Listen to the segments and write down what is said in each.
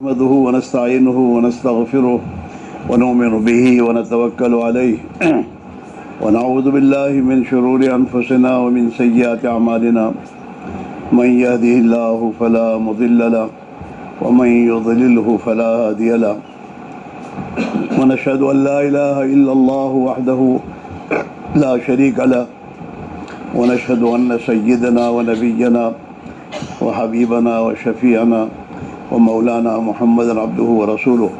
نحمده ونستعينه ونستغفره ونؤمن به ونتوكل عليه ونعوذ بالله من شرور أنفسنا ومن سيئات أعمالنا من يهده الله فلا مضل له ومن يضلله فلا هادي له ونشهد أن لا إله إلا الله وحده لا شريك له ونشهد أن سيدنا ونبينا وحبيبنا وشفيعنا ومولانا محمد عبده ورسوله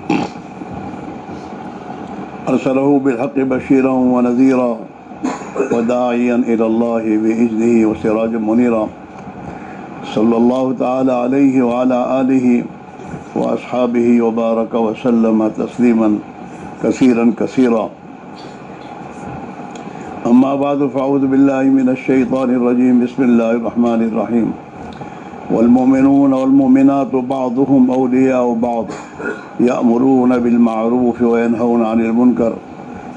أرسله بالحق بشيرا ونذيرا وداعيا إلى الله بإذنه وسراجا منيرا صلى الله تعالى عليه وعلى آله وأصحابه وبارك وسلم تسليما كثيرا كثيرا. أما بعد فأعوذ بالله من الشيطان الرجيم. بسم الله الرحمن الرحيم. والمؤمنون والمؤمنات بعضهم أولياء بعض يأمرون بالمعروف وينهون عن المنكر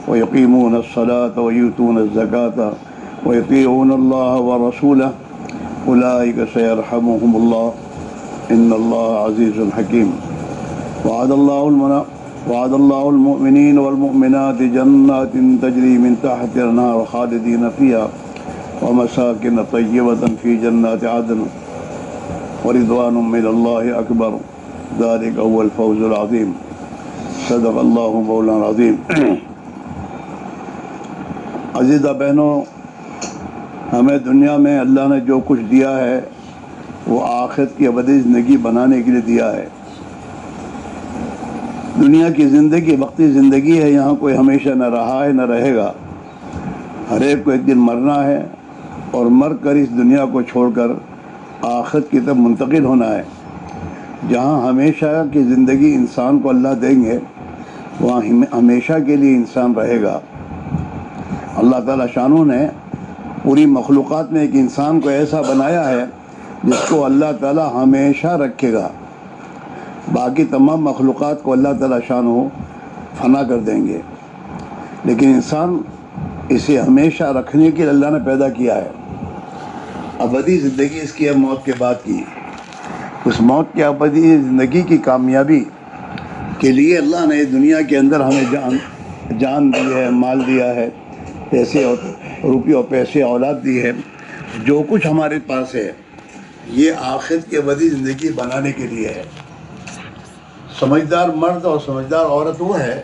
ويقيمون الصلاة ويؤتون الزكاة ويطيعون الله ورسوله أولئك سيرحمهم الله إن الله عزيز حكيم. وعد الله المؤمنين والمؤمنات جنات تجري من تحتها الأنهار خالدين فيها ومساكن طيبة في جنات عدن ورضوان من الله أكبر ذلك هو الفوز العظيم. صدق اللہ مولانا العظیم. عزیزہ بہنوں، ہمیں دنیا میں اللہ نے جو کچھ دیا ہے وہ آخرت کی ابدی زندگی بنانے کے لیے دیا ہے. دنیا کی زندگی وقتی زندگی ہے، یہاں کوئی ہمیشہ نہ رہا ہے نہ رہے گا. ہر ایک کو ایک دن مرنا ہے اور مر کر اس دنیا کو چھوڑ کر آخرت کی طرف منتقل ہونا ہے. جہاں ہمیشہ کی زندگی انسان کو اللہ دیں گے وہاں ہمیشہ کے لیے انسان رہے گا. اللہ تعالیٰ شانوں نے پوری مخلوقات میں ایک انسان کو ایسا بنایا ہے جس کو اللہ تعالیٰ ہمیشہ رکھے گا. باقی تمام مخلوقات کو اللہ تعالیٰ شانوں فنا کر دیں گے، لیکن انسان اسے ہمیشہ رکھنے کے لیے اللہ نے پیدا کیا ہے. ابدی زندگی اس کی ہے موت کے بعد کی. اس موت کی ابدی زندگی کی کامیابی کے لیے اللہ نے دنیا کے اندر ہمیں جان دی ہے، مال دیا ہے، پیسے اور روپے اور پیسے اولاد دی ہے. جو کچھ ہمارے پاس ہے یہ آخرت کی ابدی زندگی بنانے کے لیے ہے. سمجھدار مرد اور سمجھدار عورت وہ ہے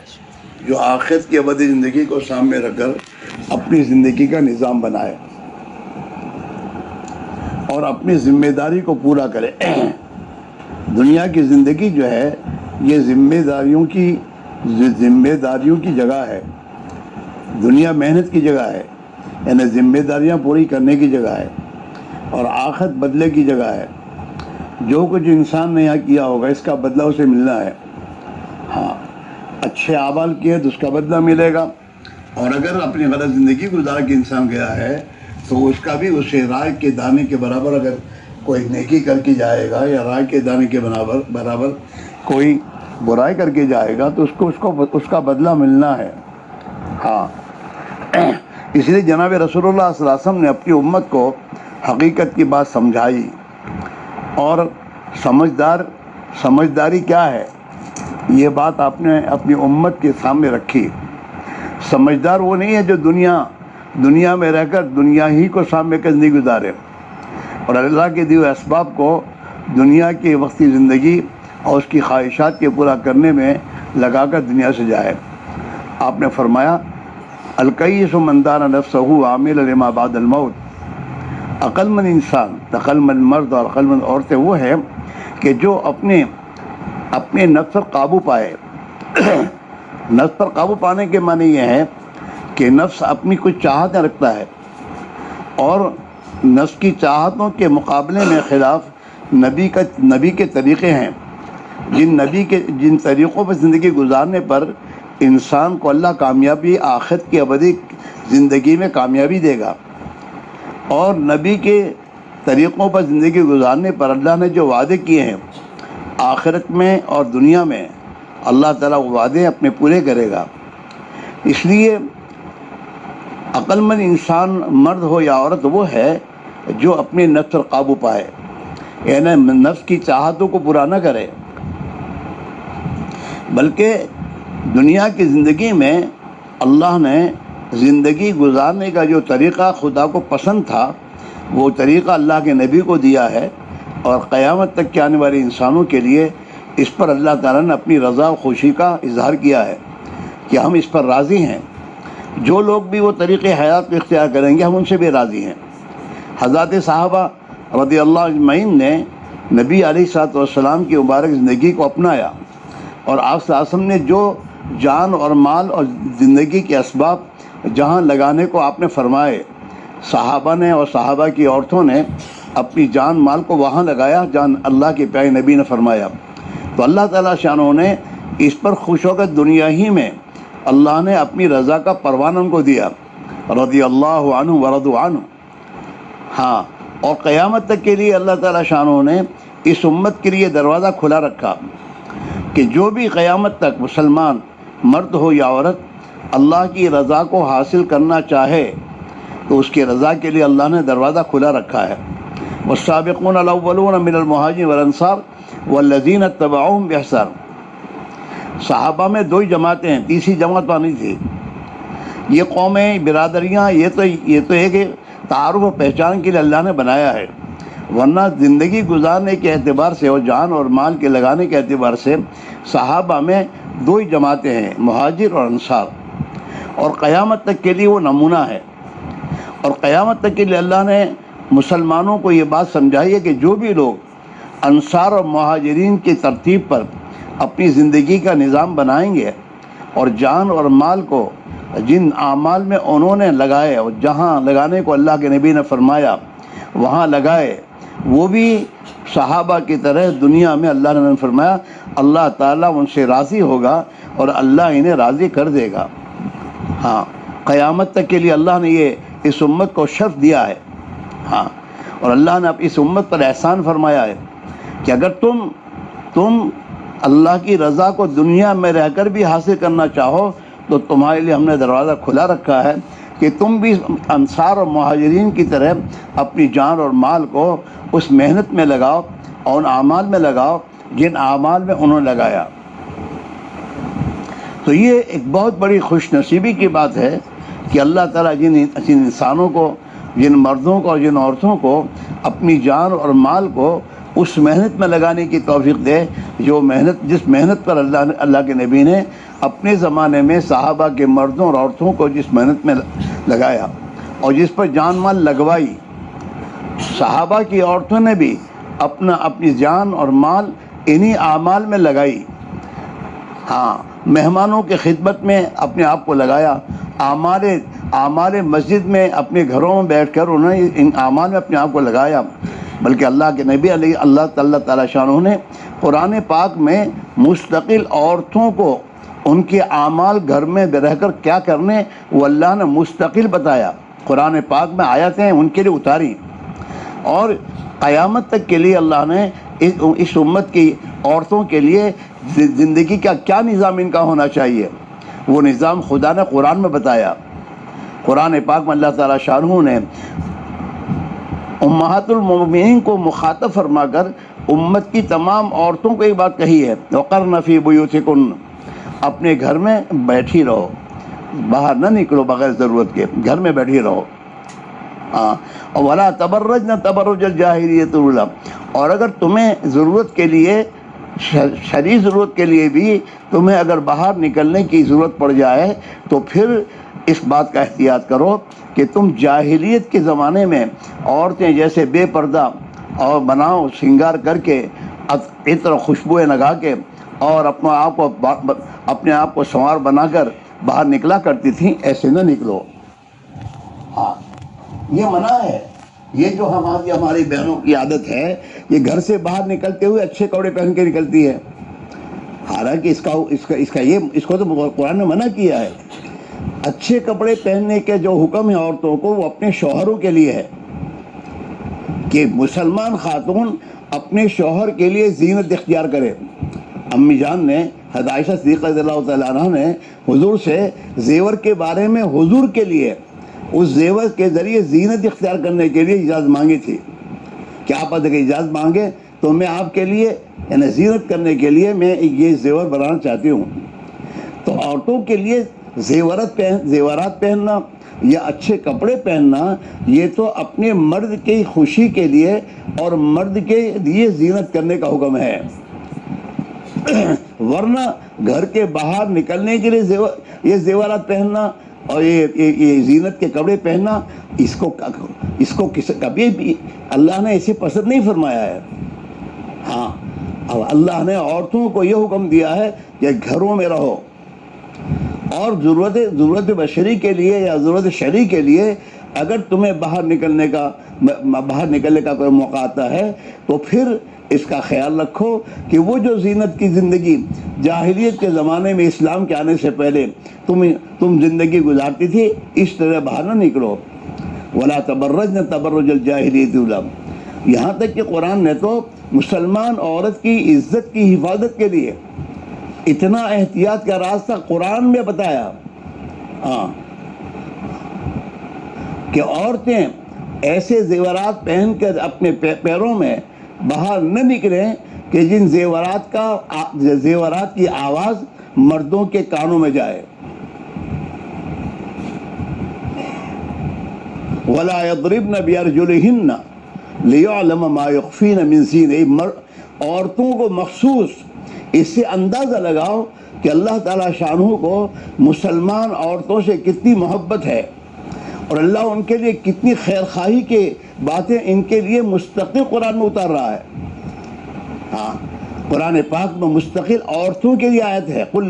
جو آخرت کی ابدی زندگی کو سامنے رکھ کر اپنی زندگی کا نظام بنائے اور اپنی ذمہ داری کو پورا کرے. دنیا کی زندگی جو ہے یہ ذمہ داریوں کی جگہ ہے. دنیا محنت کی جگہ ہے، یعنی ذمہ داریاں پوری کرنے کی جگہ ہے، اور آخرت بدلے کی جگہ ہے. جو کچھ انسان نے یہاں کیا ہوگا اس کا بدلہ اسے ملنا ہے. ہاں، اچھے اعمال کیے تو اس کا بدلہ ملے گا، اور اگر اپنی غلط زندگی گزار کے انسان گیا ہے تو اس کا بھی اسے رائے کے دانے کے برابر اگر کوئی نیکی کر کے جائے گا یا رائے کے دانے کے برابر کوئی برائی کر کے جائے گا تو اس کا بدلہ ملنا ہے. ہاں، اس لیے جناب رسول اللہ صلی اللہ علیہ وسلم نے اپنی امت کو حقیقت کی بات سمجھائی. اور سمجھداری کیا ہے یہ بات آپ نے اپنی امت کے سامنے رکھی. سمجھدار وہ نہیں ہے جو دنیا میں رہ کر دنیا ہی کو سامنے کر نہیں گزارے اور اللہ کے دیے اسباب کو دنیا کی وقتی زندگی اور اس کی خواہشات کے پورا کرنے میں لگا کر دنیا سے جائے. آپ نے فرمایا الکیس من دان نفسہ عامل لما بعد الموت. عقل مند انسان، عقل مند مرد اور عقل مند عورتیں وہ ہیں کہ جو اپنے نفس پر قابو پائے. نفس پر قابو پانے کے معنی یہ ہے کہ نفس اپنی کچھ چاہتیں رکھتا ہے اور نفس کی چاہتوں کے مقابلے میں خلاف نبی کے طریقے ہیں. جن طریقوں پر زندگی گزارنے پر انسان کو اللہ کامیابی آخرت کی ابدی زندگی میں کامیابی دے گا، اور نبی کے طریقوں پر زندگی گزارنے پر اللہ نے جو وعدے کیے ہیں آخرت میں اور دنیا میں اللہ تعالیٰ وہ وعدے اپنے پورے کرے گا. اس لیے عقل مند انسان مرد ہو یا عورت وہ ہے جو اپنے نفس پر قابو پائے، یعنی نفس کی چاہتوں کو پورا نہ کرے بلکہ دنیا کی زندگی میں اللہ نے زندگی گزارنے کا جو طریقہ خدا کو پسند تھا وہ طریقہ اللہ کے نبی کو دیا ہے، اور قیامت تک کے آنے والے انسانوں کے لیے اس پر اللہ تعالیٰ نے اپنی رضا و خوشی کا اظہار کیا ہے کہ ہم اس پر راضی ہیں۔ جو لوگ بھی وہ طریقے حیات کو اختیار کریں گے ہم ان سے بھی راضی ہیں۔ حضرات صحابہ رضی اللہ اجمعین نے نبی علیہ الصلوۃ والسلام کی مبارک زندگی کو اپنایا، اور آپ صلی اللہ علیہ وسلم نے جو جان اور مال اور زندگی کے اسباب جہاں لگانے کو آپ نے فرمائے، صحابہ نے اور صحابہ کی عورتوں نے اپنی جان مال کو وہاں لگایا جہاں اللہ کے پیارے نبی نے فرمایا۔ تو اللہ تعالیٰ شانہ نے اس پر خوش ہو کر دنیا ہی میں اللہ نے اپنی رضا کا پروانہ ان کو دیا، رضی اللہ عنہ ورضوا عنہ۔ ہاں، اور قیامت تک کے لیے اللہ تعالیٰ شانہ نے اس امت کے لیے دروازہ کھلا رکھا کہ جو بھی قیامت تک مسلمان مرد ہو یا عورت اللہ کی رضا کو حاصل کرنا چاہے تو اس کی رضا کے لیے اللہ نے دروازہ کھلا رکھا ہے۔ والسابقون الاولون من المہاجرین والانصار والذین اتبعوہم بإحسان۔ صحابہ میں دو ہی جماعتیں ہیں، تیسری جماعت نہیں تھی۔ یہ قومیں، برادریاں، یہ تو ایک تعارف و پہچان کے لیے اللہ نے بنایا ہے، ورنہ زندگی گزارنے کے اعتبار سے اور جان اور مال کے لگانے کے اعتبار سے صحابہ میں دو ہی جماعتیں ہیں، مہاجر اور انصار، اور قیامت تک کے لیے وہ نمونہ ہے۔ اور قیامت تک کے لیے اللہ نے مسلمانوں کو یہ بات سمجھائی ہے کہ جو بھی لوگ انصار اور مہاجرین کی ترتیب پر اپنی زندگی کا نظام بنائیں گے اور جان اور مال کو جن اعمال میں انہوں نے لگائے اور جہاں لگانے کو اللہ کے نبی نے فرمایا وہاں لگائے، وہ بھی صحابہ کی طرح دنیا میں اللہ نے فرمایا اللہ تعالیٰ ان سے راضی ہوگا اور اللہ انہیں راضی کر دے گا۔ ہاں، قیامت تک کے لیے اللہ نے یہ اس امت کو شرف دیا ہے۔ ہاں، اور اللہ نے اس امت پر احسان فرمایا ہے کہ اگر تم اللہ کی رضا کو دنیا میں رہ کر بھی حاصل کرنا چاہو تو تمہارے لیے ہم نے دروازہ کھلا رکھا ہے کہ تم بھی انصار اور مہاجرین کی طرح اپنی جان اور مال کو اس محنت میں لگاؤ اور ان اعمال میں لگاؤ جن اعمال میں انہوں نے لگایا۔ تو یہ ایک بہت بڑی خوش نصیبی کی بات ہے کہ اللہ تعالیٰ جن انسانوں کو، جن مردوں کو اور جن عورتوں کو اپنی جان اور مال کو اس محنت میں لگانے کی توفیق دے جس محنت پر اللہ کے نبی نے اپنے زمانے میں صحابہ کے مردوں اور عورتوں کو جس محنت میں لگایا اور جس پر جان مال لگوائی۔ صحابہ کی عورتوں نے بھی اپنی جان اور مال انہی اعمال میں لگائی۔ ہاں، مہمانوں کی خدمت میں اپنے آپ کو لگایا، اعمال مسجد میں اپنے گھروں میں بیٹھ کر انہوں نے ان اعمال میں اپنے آپ کو لگایا۔ بلکہ اللہ کے نبی علیہ اللہ تعالیٰ شانہ نے قرآن پاک میں مستقل عورتوں کو ان کے اعمال گھر میں رہ کر کیا کرنے وہ اللہ نے مستقل بتایا، قرآن پاک میں آیتیں ان کے لیے اتاری، اور قیامت تک کے لیے اللہ نے اس امت کی عورتوں کے لیے زندگی کا کیا نظام ان کا ہونا چاہیے وہ نظام خدا نے قرآن میں بتایا۔ قرآن پاک میں اللہ تعالیٰ شانہ نے امہات المؤمنین کو مخاطب فرما کر امت کی تمام عورتوں کو ایک بات کہی ہے، وقرن فی بیوتکن، اپنے گھر میں بیٹھی رہو، باہر نہ نکلو بغیر ضرورت کے، گھر میں بیٹھی رہو۔ ولا تبرجن تبرج الجاہلیۃ الاولیٰ، اور اگر تمہیں ضرورت کے لیے، شرعی ضرورت کے لیے بھی تمہیں اگر باہر نکلنے کی ضرورت پڑ جائے تو پھر اس بات کا احتیاط کرو کہ تم جاہلیت کے زمانے میں عورتیں جیسے بے پردہ اور بناؤ سنگار کر کے عطر خوشبوئیں لگا کے اور اپنے آپ کو سنوار بنا کر باہر نکلا کرتی تھیں، ایسے نہ نکلو۔ ہاں، یہ منع ہے۔ یہ جو ہماری بہنوں کی عادت ہے، یہ گھر سے باہر نکلتے ہوئے اچھے کپڑے پہن کے نکلتی ہے، حالانکہ اس کو تو قرآن نے منع کیا ہے۔ اچھے کپڑے پہننے کے جو حکم ہے عورتوں کو وہ اپنے شوہروں کے لیے ہے کہ مسلمان خاتون اپنے شوہر کے لیے زینت اختیار کرے۔ امی جان نے، حضرت عائشہ صدیقہ رضی اللہ تعالیٰ عنہ نے حضور سے زیور کے بارے میں حضور کے لیے اس زیور کے ذریعے زینت اختیار کرنے کے لیے اجازت مانگی تھی کہ آپ اگر اجازت مانگے تو میں آپ کے لیے یعنی زینت کرنے کے لیے میں یہ زیور بنانا چاہتی ہوں. تو عورتوں کے لیے زیورات پہننا یا اچھے کپڑے پہننا یہ تو اپنے مرد کی خوشی کے لیے اور مرد کے لیے زینت کرنے کا حکم ہے. ورنہ گھر کے باہر نکلنے کے لیے یہ زیورات پہننا اور یہ زینت کے کپڑے پہننا اس کو کبھی بھی اللہ نے اسے پسند نہیں فرمایا ہے. ہاں اب اللہ نے عورتوں کو یہ حکم دیا ہے کہ گھروں میں رہو اور ضرورت بشری کے لیے یا ضرورت شرعی کے لیے اگر تمہیں باہر نکلنے کا کوئی موقع آتا ہے تو پھر اس کا خیال رکھو کہ وہ جو زینت کی زندگی جاہلیت کے زمانے میں اسلام کے آنے سے پہلے تم زندگی گزارتی تھی اس طرح باہر نہ نکلو. ولا تبرجن تبرج الجاہلیت الاولى. یہاں تک کہ قرآن نے تو مسلمان عورت کی عزت کی حفاظت کے لیے اتنا احتیاط کا راستہ قرآن میں بتایا کہ عورتیں ایسے زیورات پہن کر اپنے پیروں میں باہر نہ نکلیں کہ جن زیورات کی آواز مردوں کے کانوں میں جائے. وَلَا يَضْرِبْنَ بِأَرْجُلِهِنَّ لِيُعْلَمَ مَا يُخْفِينَ مِنْ زِينَتِهِنَّ. عورتوں کو مخصوص اس سے اندازہ لگاؤ کہ اللہ تعالیٰ شانہ کو مسلمان عورتوں سے کتنی محبت ہے اور اللہ ان کے لیے کتنی خیر خواہی کے باتیں ان کے لیے مستقل قرآن میں اتار رہا ہے. ہاں قرآن پاک میں مستقل عورتوں کے لیے آیت ہے. قُلْ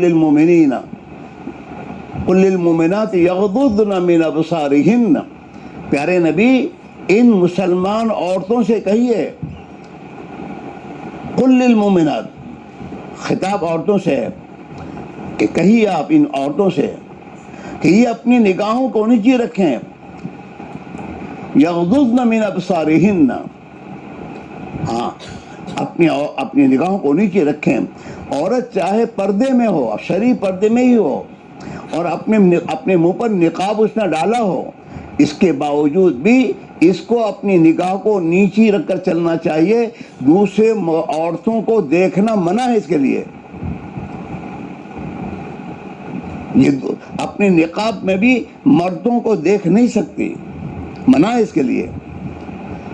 لِلْمُؤْمِنَاتِ يَغْضُضْنَ مِنْ أَبْصَارِهِنَّ. پیارے نبی ان مسلمان عورتوں سے کہیے قُلْ لِلْمُؤْمِنَاتِ خطاب عورتوں سے ہے کہ کہیے آپ ان عورتوں سے کہ یہ اپنی نگاہوں کو نیچے رکھیں. یغضضن من ابصارہن. ہاں اپنی نگاہوں کو نیچے رکھیں. عورت چاہے پردے میں ہو شرعی پردے میں ہی ہو اور اپنے منہ پر نقاب اس نے ڈالا ہو اس کے باوجود بھی اس کو اپنی نگاہ کو نیچی رکھ کر چلنا چاہیے. دوسرے عورتوں کو دیکھنا منع ہے اس کے لیے. یہ اپنے نقاب میں بھی مردوں کو دیکھ نہیں سکتی منع ہے اس کے لیے.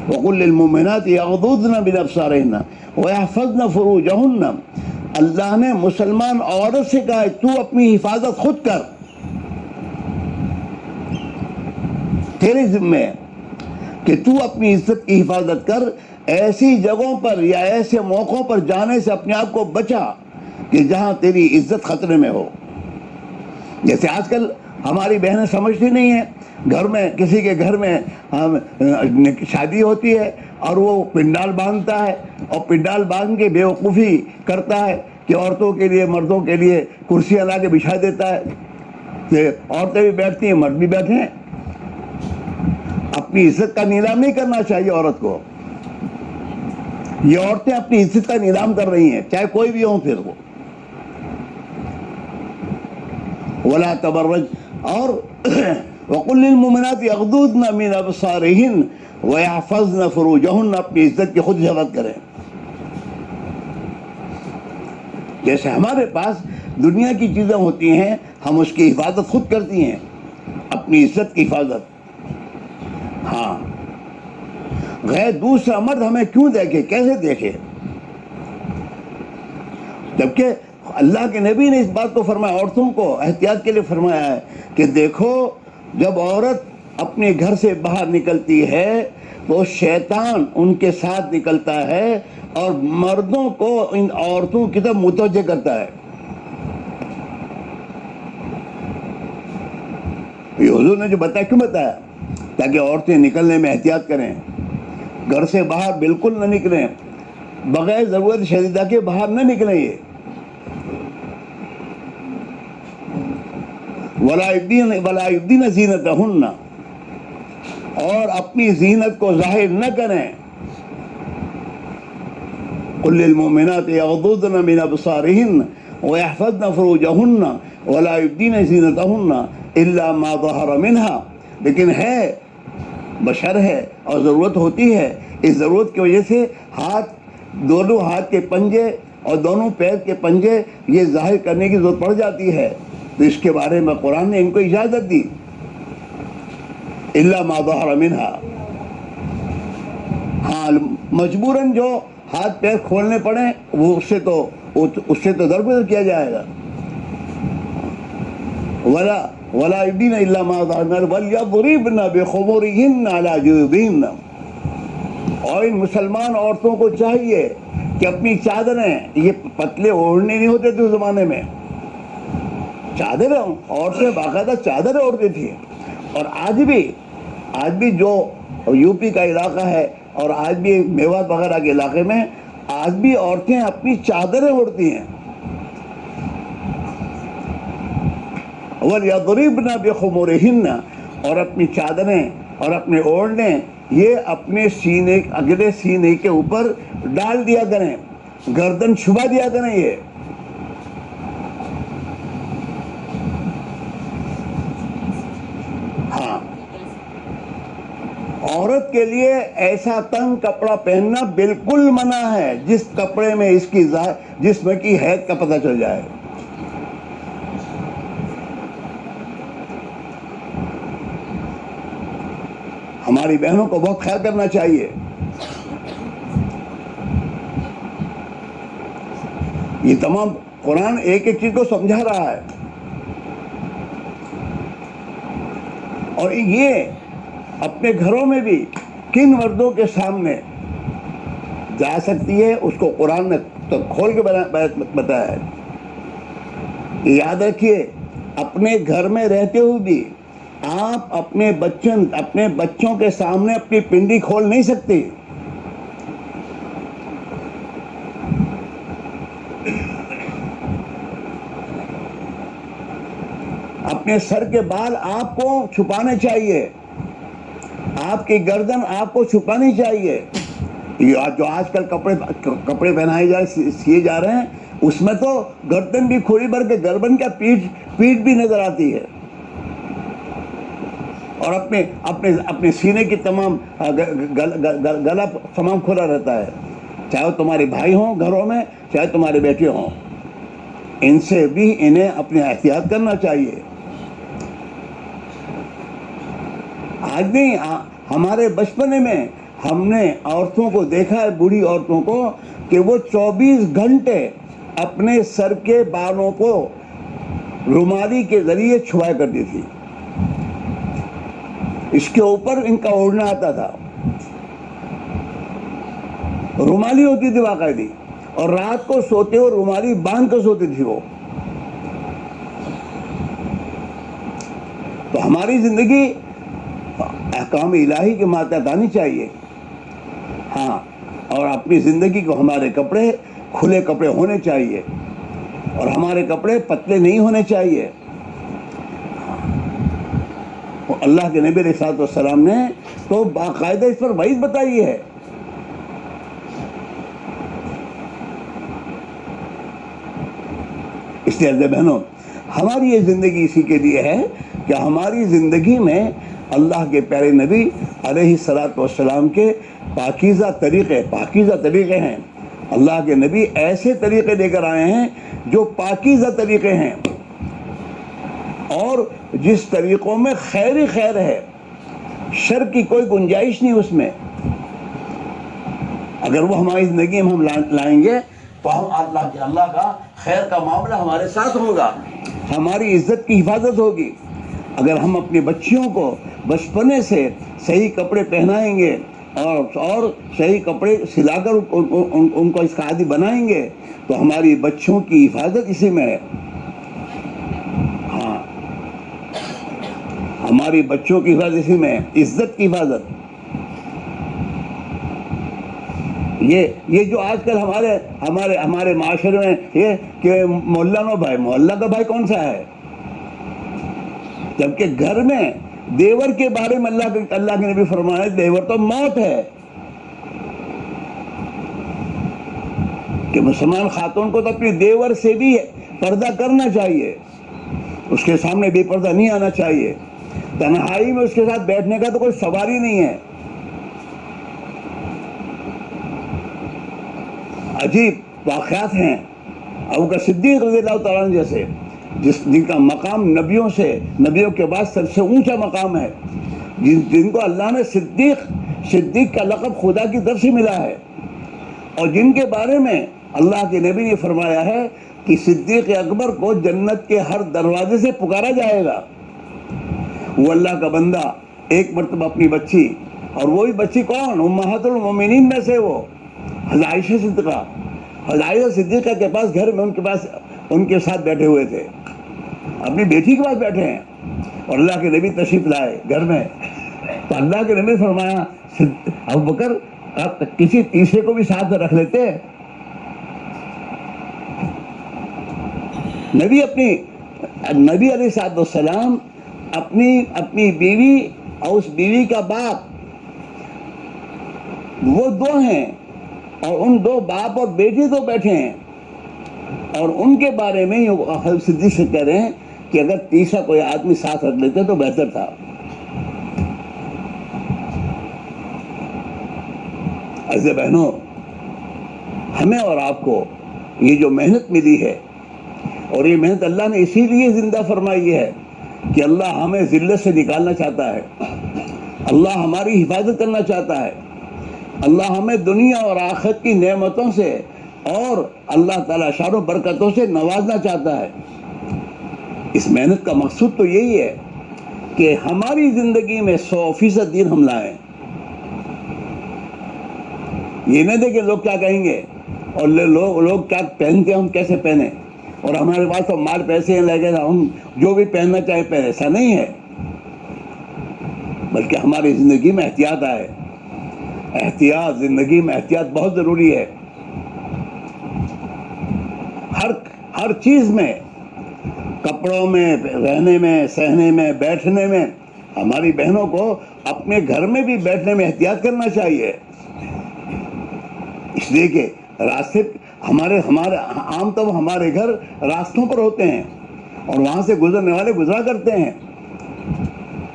وَقُلْ لِلْمُؤْمِنَاتِ يَغْضُضْنَ مِنْ أَبْصَارِهِنَّ وَيَحْفَظْنَ فُرُوجَهُنَّ. اللہ نے مسلمان عورت سے کہا ہے تو اپنی حفاظت خود کر. تیرے ذمہ ہے کہ تو اپنی عزت کی حفاظت کر. ایسی جگہوں پر یا ایسے موقعوں پر جانے سے اپنے آپ کو بچا کہ جہاں تیری عزت خطرے میں ہو. جیسے آج کل ہماری بہنیں سمجھتی نہیں ہیں گھر میں کسی کے گھر میں شادی ہوتی ہے اور وہ پنڈال باندھتا ہے اور پنڈال باندھ کے بیوقوفی کرتا ہے کہ عورتوں کے لیے مردوں کے لیے کرسیاں لا کے بچھا دیتا ہے کہ عورتیں بھی بیٹھتی ہیں مرد بھی بیٹھے ہیں. اپنی عزت کا نیلام نہیں کرنا چاہیے عورت کو. یہ عورتیں اپنی عزت کا نیلام کر رہی ہیں چاہے کوئی بھی ہوں. پھر وہ ولا تبرج اور وقل للمؤمنات يغضضن من ابصارهن ويحفظن فروجهن. اپنی عزت کی خود حفاظت کریں. جیسے ہمارے پاس دنیا کی چیزیں ہوتی ہیں ہم اس کی حفاظت خود کرتی ہیں اپنی عزت کی حفاظت. ہاں غیر دوسرا مرد ہمیں کیوں دیکھے کیسے دیکھے جبکہ اللہ کے نبی نے اس بات کو فرمایا عورتوں کو احتیاط کے لیے فرمایا ہے کہ دیکھو جب عورت اپنے گھر سے باہر نکلتی ہے تو شیطان ان کے ساتھ نکلتا ہے اور مردوں کو ان عورتوں کی طرف متوجہ کرتا ہے. یہ حضور نے جو بتایا کیوں بتایا تاکہ عورتیں نکلنے میں احتیاط کریں. گھر سے باہر بالکل نہ نکلیں بغیر ضرورت شدیدہ کے باہر نہ نکلیں. یہ ولا یبدین زینتہن اور اپنی زینت کو ظاہر نہ کریں. قل للمؤمنات یغضضن من ابصارهن ويحفظن فروجهن ولا یبدین زینتہن الا ما ظہر منها. لیکن ہے بشر ہے اور ضرورت ہوتی ہے اس ضرورت کی وجہ سے ہاتھ دونوں ہاتھ کے پنجے اور دونوں پیر کے پنجے یہ ظاہر کرنے کی ضرورت پڑ جاتی ہے، تو اس کے بارے میں قرآن نے ان کو اجازت دی، الا ما ظہر منہا۔ ہاں مجبوراً جو ہاتھ پیر کھولنے پڑے وہ اس سے تو درگزر کیا جائے گا۔ ولا یبدین الا ما ظہر منہا ولیضربن بخمرہن علی جیوبہن۔ اور ان مسلمان عورتوں کو چاہیے کہ اپنی چادریں، یہ پتلے اوڑھنے نہیں ہوتے تھے اس زمانے میں، چادریں عورتیں باقاعدہ چادریں اوڑھتی تھیں۔ اور آج بھی جو یو پی کا علاقہ ہے اور آج بھی میوات وغیرہ کے علاقے میں آج بھی عورتیں اپنی چادریں اوڑھتی ہیں۔ وَلْيَضْرِبْنَ بِخُمُرِهِنَّ، اور اپنی چادریں اور اپنے اوڑھنے یہ اپنے سینے، اگلے سینے کے اوپر ڈال دیا کریں، گردن چھپا دیا کریں۔ یہ ہاں، عورت کے لیے ایسا تنگ کپڑا پہننا بالکل منع ہے جس کپڑے میں اس کی جسم کی حید کا پتہ چل جائے۔ ہماری بہنوں کو بہت خیال کرنا چاہیے۔ یہ تمام قرآن ایک ایک چیز کو سمجھا رہا ہے، اور یہ اپنے گھروں میں بھی کن مردوں کے سامنے جا سکتی ہے اس کو قرآن نے تو کھول کے بتایا ہے۔ یاد رکھیے، اپنے گھر میں رہتے ہوئے بھی آپ اپنے بچوں کے سامنے اپنی پنڈی کھول نہیں سکتے۔ اپنے سر کے بال آپ کو چھپانے چاہیے، آپ کی گردن آپ کو چھپانی چاہیے۔ جو آج کل کپڑے پہنائے سیے جا رہے ہیں اس میں تو گردن بھی کھلی بھر کے گردن کا پیٹھ بھی نظر آتی ہے، اور اپنے سینے کی تمام گلا تمام کھلا رہتا ہے، چاہے وہ تمہارے بھائی ہوں گھروں میں، چاہے تمہارے بیٹے ہوں، ان سے بھی انہیں اپنی احتیاط کرنا چاہیے۔ آج نہیں، ہمارے بچپنے میں ہم نے عورتوں کو دیکھا ہے، بوڑھی عورتوں کو، کہ وہ 24 گھنٹے اپنے سر کے بالوں کو رومالی کے ذریعے چھپایا کرتی تھی، اس کے اوپر ان کا اوڑھنا آتا تھا، رومالی ہوتی تھی باقاعدی، اور رات کو سوتے ہوئے رومالی باندھ کر سوتی تھی وہ۔ تو ہماری زندگی احکام الہی کے ماتحت آنی چاہیے۔ ہاں، اور اپنی زندگی کو ہمارے کپڑے کھلے کپڑے ہونے چاہیے، اور ہمارے کپڑے پتلے نہیں ہونے چاہیے۔ اللہ کے نبی علیہ الصلوۃ والسلام نے تو باقاعدہ اس پر وعید بتائی ہے۔ اس لیے بہنوں، ہماری یہ زندگی اسی کے لیے ہے کہ ہماری زندگی میں اللہ کے پیارے نبی علیہ الصلوۃ والسلام کے پاکیزہ طریقے ہیں۔ اللہ کے نبی ایسے طریقے لے کر آئے ہیں جو پاکیزہ طریقے ہیں، اور جس طریقوں میں خیر ہی خیر ہے، شر کی کوئی گنجائش نہیں اس میں۔ اگر وہ ہماری زندگی میں ہم لائیں گے تو ہم اللہ کا خیر کا معاملہ ہمارے ساتھ ہوگا، ہماری عزت کی حفاظت ہوگی۔ اگر ہم اپنی بچیوں کو بچپنے سے صحیح کپڑے پہنائیں گے اور صحیح کپڑے سلا کر ان کو اس کا عادی بنائیں گے تو ہماری بچوں کی حفاظت اسی میں ہے۔ ہاں، ہماری بچوں کی حفاظت اسی میں ہے، عزت کی حفاظت۔ یہ جو آج کل ہمارے معاشرے میں یہ کہ محلہ نو بھائی، محلہ کا بھائی کون سا ہے؟ جبکہ گھر میں دیور کے بارے میں اللہ کے نبی فرمایا دیور تو موت ہے، کہ مسلمان خاتون کو تو اپنی دیور سے بھی پردہ کرنا چاہیے، اس کے سامنے بے پردہ نہیں آنا چاہیے، تنہائی میں اس کے ساتھ بیٹھنے کا تو کوئی سوال ہی نہیں ہے۔ عجیب واقعات ہیں ابو بکر صدیق رضی اللہ تعالیٰ عنہ جیسے، جن کا مقام نبیوں کے بعد سب سے اونچا مقام ہے، جن کو اللہ نے صدیق کا لقب خدا کی طرف سے ملا ہے، اور جن کے بارے میں اللہ کے نبی نے فرمایا ہے کہ صدیق اکبر کو جنت کے ہر دروازے سے پکارا جائے گا۔ وہ اللہ کا بندہ ایک مرتبہ اپنی بچی، اور وہی بچی کون؟ امہات المومنین میں سے وہ حضرت عائشہ صدیقہ، حضرت عائشہ صدیقہ کے پاس گھر میں ان کے ساتھ بیٹھے ہوئے تھے، اپنی بیٹی کے پاس بیٹھے ہیں، اور اللہ کے نبی تشریف لائے گھر میں، تو اللہ کے نبی فرمایا ابو بکر آپ کسی تیسرے کو بھی ساتھ رکھ لیتے۔ نبی علیہ السلام اپنی بیوی اور اس بیوی کا باپ، وہ دو ہیں، اور ان دو باپ اور بیٹی تو بیٹھے ہیں، اور ان کے بارے میں حضرت صدیق سے کہہ رہے ہیں کہ اگر تیسرا کوئی آدمی ساتھ رکھ لیتے تو بہتر تھا۔ عزیز بہنوں، ہمیں اور آپ کو یہ جو محنت ملی ہے، اور یہ محنت اللہ نے اسی لیے زندہ فرمائی ہے کہ اللہ ہمیں ذلت سے نکالنا چاہتا ہے، اللہ ہماری حفاظت کرنا چاہتا ہے، اللہ ہمیں دنیا اور آخرت کی نعمتوں سے اور اللہ تعالیٰ شان و برکتوں سے نوازنا چاہتا ہے۔ اس محنت کا مقصود تو یہی ہے کہ ہماری زندگی میں 100% دین ہم لائیں۔ یہ نہ دیکھیں لوگ کیا کہیں گے، اور لوگ کیا پہنتے ہیں ہم کیسے پہنیں، اور ہمارے پاس تو مال پیسے ہیں لگے گا ہم جو بھی پہننا چاہیں پہنے، ایسا نہیں ہے، بلکہ ہماری زندگی میں احتیاط آئے، زندگی میں احتیاط بہت ضروری ہے۔ ہر چیز میں، کپڑوں میں، رہنے میں، سہنے میں، بیٹھنے میں، ہماری بہنوں کو اپنے گھر میں بھی بیٹھنے میں احتیاط کرنا چاہیے، اس لیے کہ راستے ہمارے عام طور ہمارے گھر راستوں پر ہوتے ہیں، اور وہاں سے گزرنے والے گزرا کرتے ہیں۔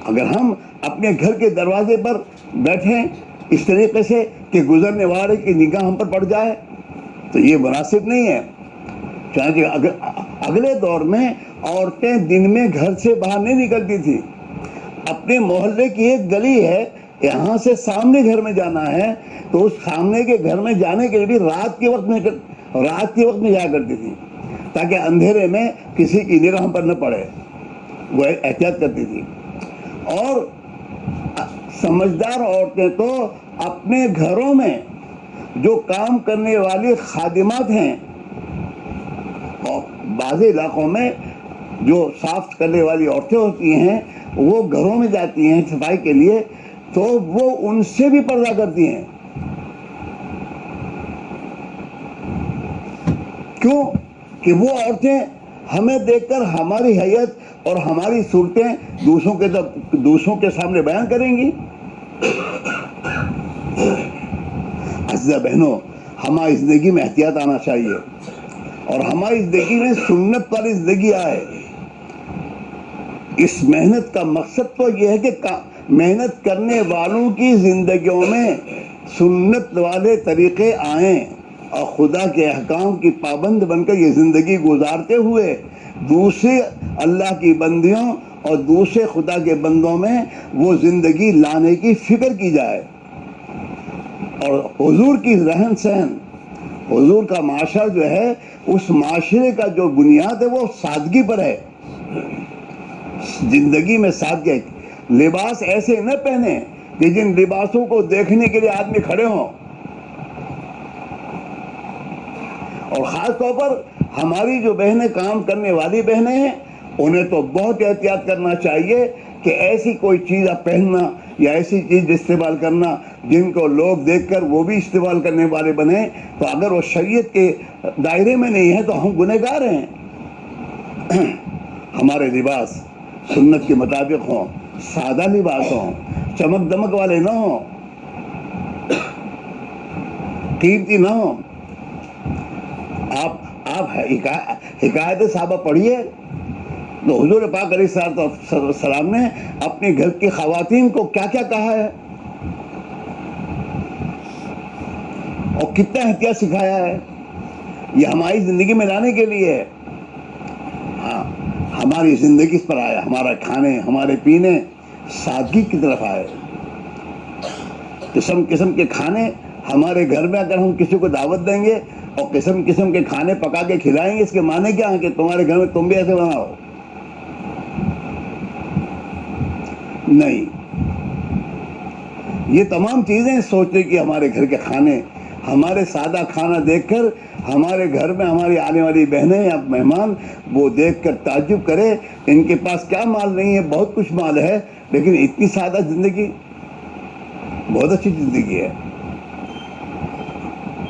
اگر ہم اپنے گھر کے دروازے پر بیٹھیں اس طریقے سے کہ گزرنے والے کی نگاہ ہم پر پڑ جائے تو یہ مناسب نہیں ہے۔ چنانچہ اگلے دور میں عورتیں دن میں گھر سے باہر نہیں نکلتی تھی، اپنے محلے کی ایک گلی ہے، یہاں سے سامنے گھر میں جانا ہے تو اس سامنے کے گھر میں جانے کے لیے بھی رات کے وقت میں جایا کرتی تھی، تاکہ اندھیرے میں کسی کی نگاہ پر نہ پڑے، وہ احتیاط کرتی تھی۔ اور سمجھدار عورتیں تو اپنے گھروں میں جو کام کرنے والی خادمات ہیں، اور بعض علاقوں میں جو صاف کرنے والی عورتیں ہوتی ہیں وہ گھروں میں جاتی ہیں صفائی کے لیے، تو وہ ان سے بھی پردہ کرتی ہیں۔ کیوں کہ وہ عورتیں ہمیں دیکھ کر ہماری حیت اور ہماری صورتیں دوسروں کے سامنے بیان کریں گی۔ عزیزہ بہنوں، ہماری زندگی میں احتیاط آنا چاہیے، اور ہماری زندگی میں سنت والی زندگی آئے۔ اس محنت کا مقصد تو یہ ہے کہ محنت کرنے والوں کی زندگیوں میں سنت والے طریقے آئیں، اور خدا کے احکام کی پابند بن کر یہ زندگی گزارتے ہوئے دوسرے اللہ کی بندیوں اور دوسرے خدا کے بندوں میں وہ زندگی لانے کی فکر کی جائے۔ اور حضور کی رہن سہن، حضور کا معاشرہ جو ہے، اس معاشرے کا جو بنیاد ہے وہ سادگی پر ہے۔ زندگی میں سادگی، لباس ایسے نہ پہنے کہ جن لباسوں کو دیکھنے کے لیے آدمی کھڑے ہوں، اور خاص طور پر ہماری جو بہنیں کام کرنے والی بہنیں ہیں انہیں تو بہت احتیاط کرنا چاہیے کہ ایسی کوئی چیز پہننا یا ایسی چیز استعمال کرنا جن کو لوگ دیکھ کر وہ بھی استعمال کرنے والے بنیں، تو اگر وہ شریعت کے دائرے میں نہیں ہے تو ہم گنہگار ہیں۔ ہمارے لباس سنت کے مطابق ہوں، سادہ لباس ہوں، چمک دمک والے نہ ہوں، قیمتی نہ ہوں۔ آپ حکایت صحابہ پڑھیے تو حضور پاک علیہ السلام نے اپنے گھر کی خواتین کو کیا کیا کہا ہے اور کتنا احتیاط سکھایا ہے۔ یہ ہماری زندگی میں لانے کے لیے ہے. ہاں ہماری زندگی اس پر آئے, ہمارا کھانے ہمارے پینے سادگی کی طرف آئے. قسم قسم کے کھانے ہمارے گھر میں اگر ہم کسی کو دعوت دیں گے اور قسم قسم کے کھانے پکا کے کھلائیں گے, اس کے معنی کیا ہے کہ تمہارے گھر میں تم بھی ایسے بناؤ. نہیں, یہ تمام چیزیں سوچنے کی ہمارے گھر کے کھانے, ہمارے سادہ کھانا دیکھ کر ہمارے گھر میں ہماری آنے والی بہنیں یا مہمان وہ دیکھ کر تعجب کرے, ان کے پاس کیا مال نہیں ہے, بہت کچھ مال ہے لیکن اتنی سادہ زندگی, بہت اچھی زندگی ہے.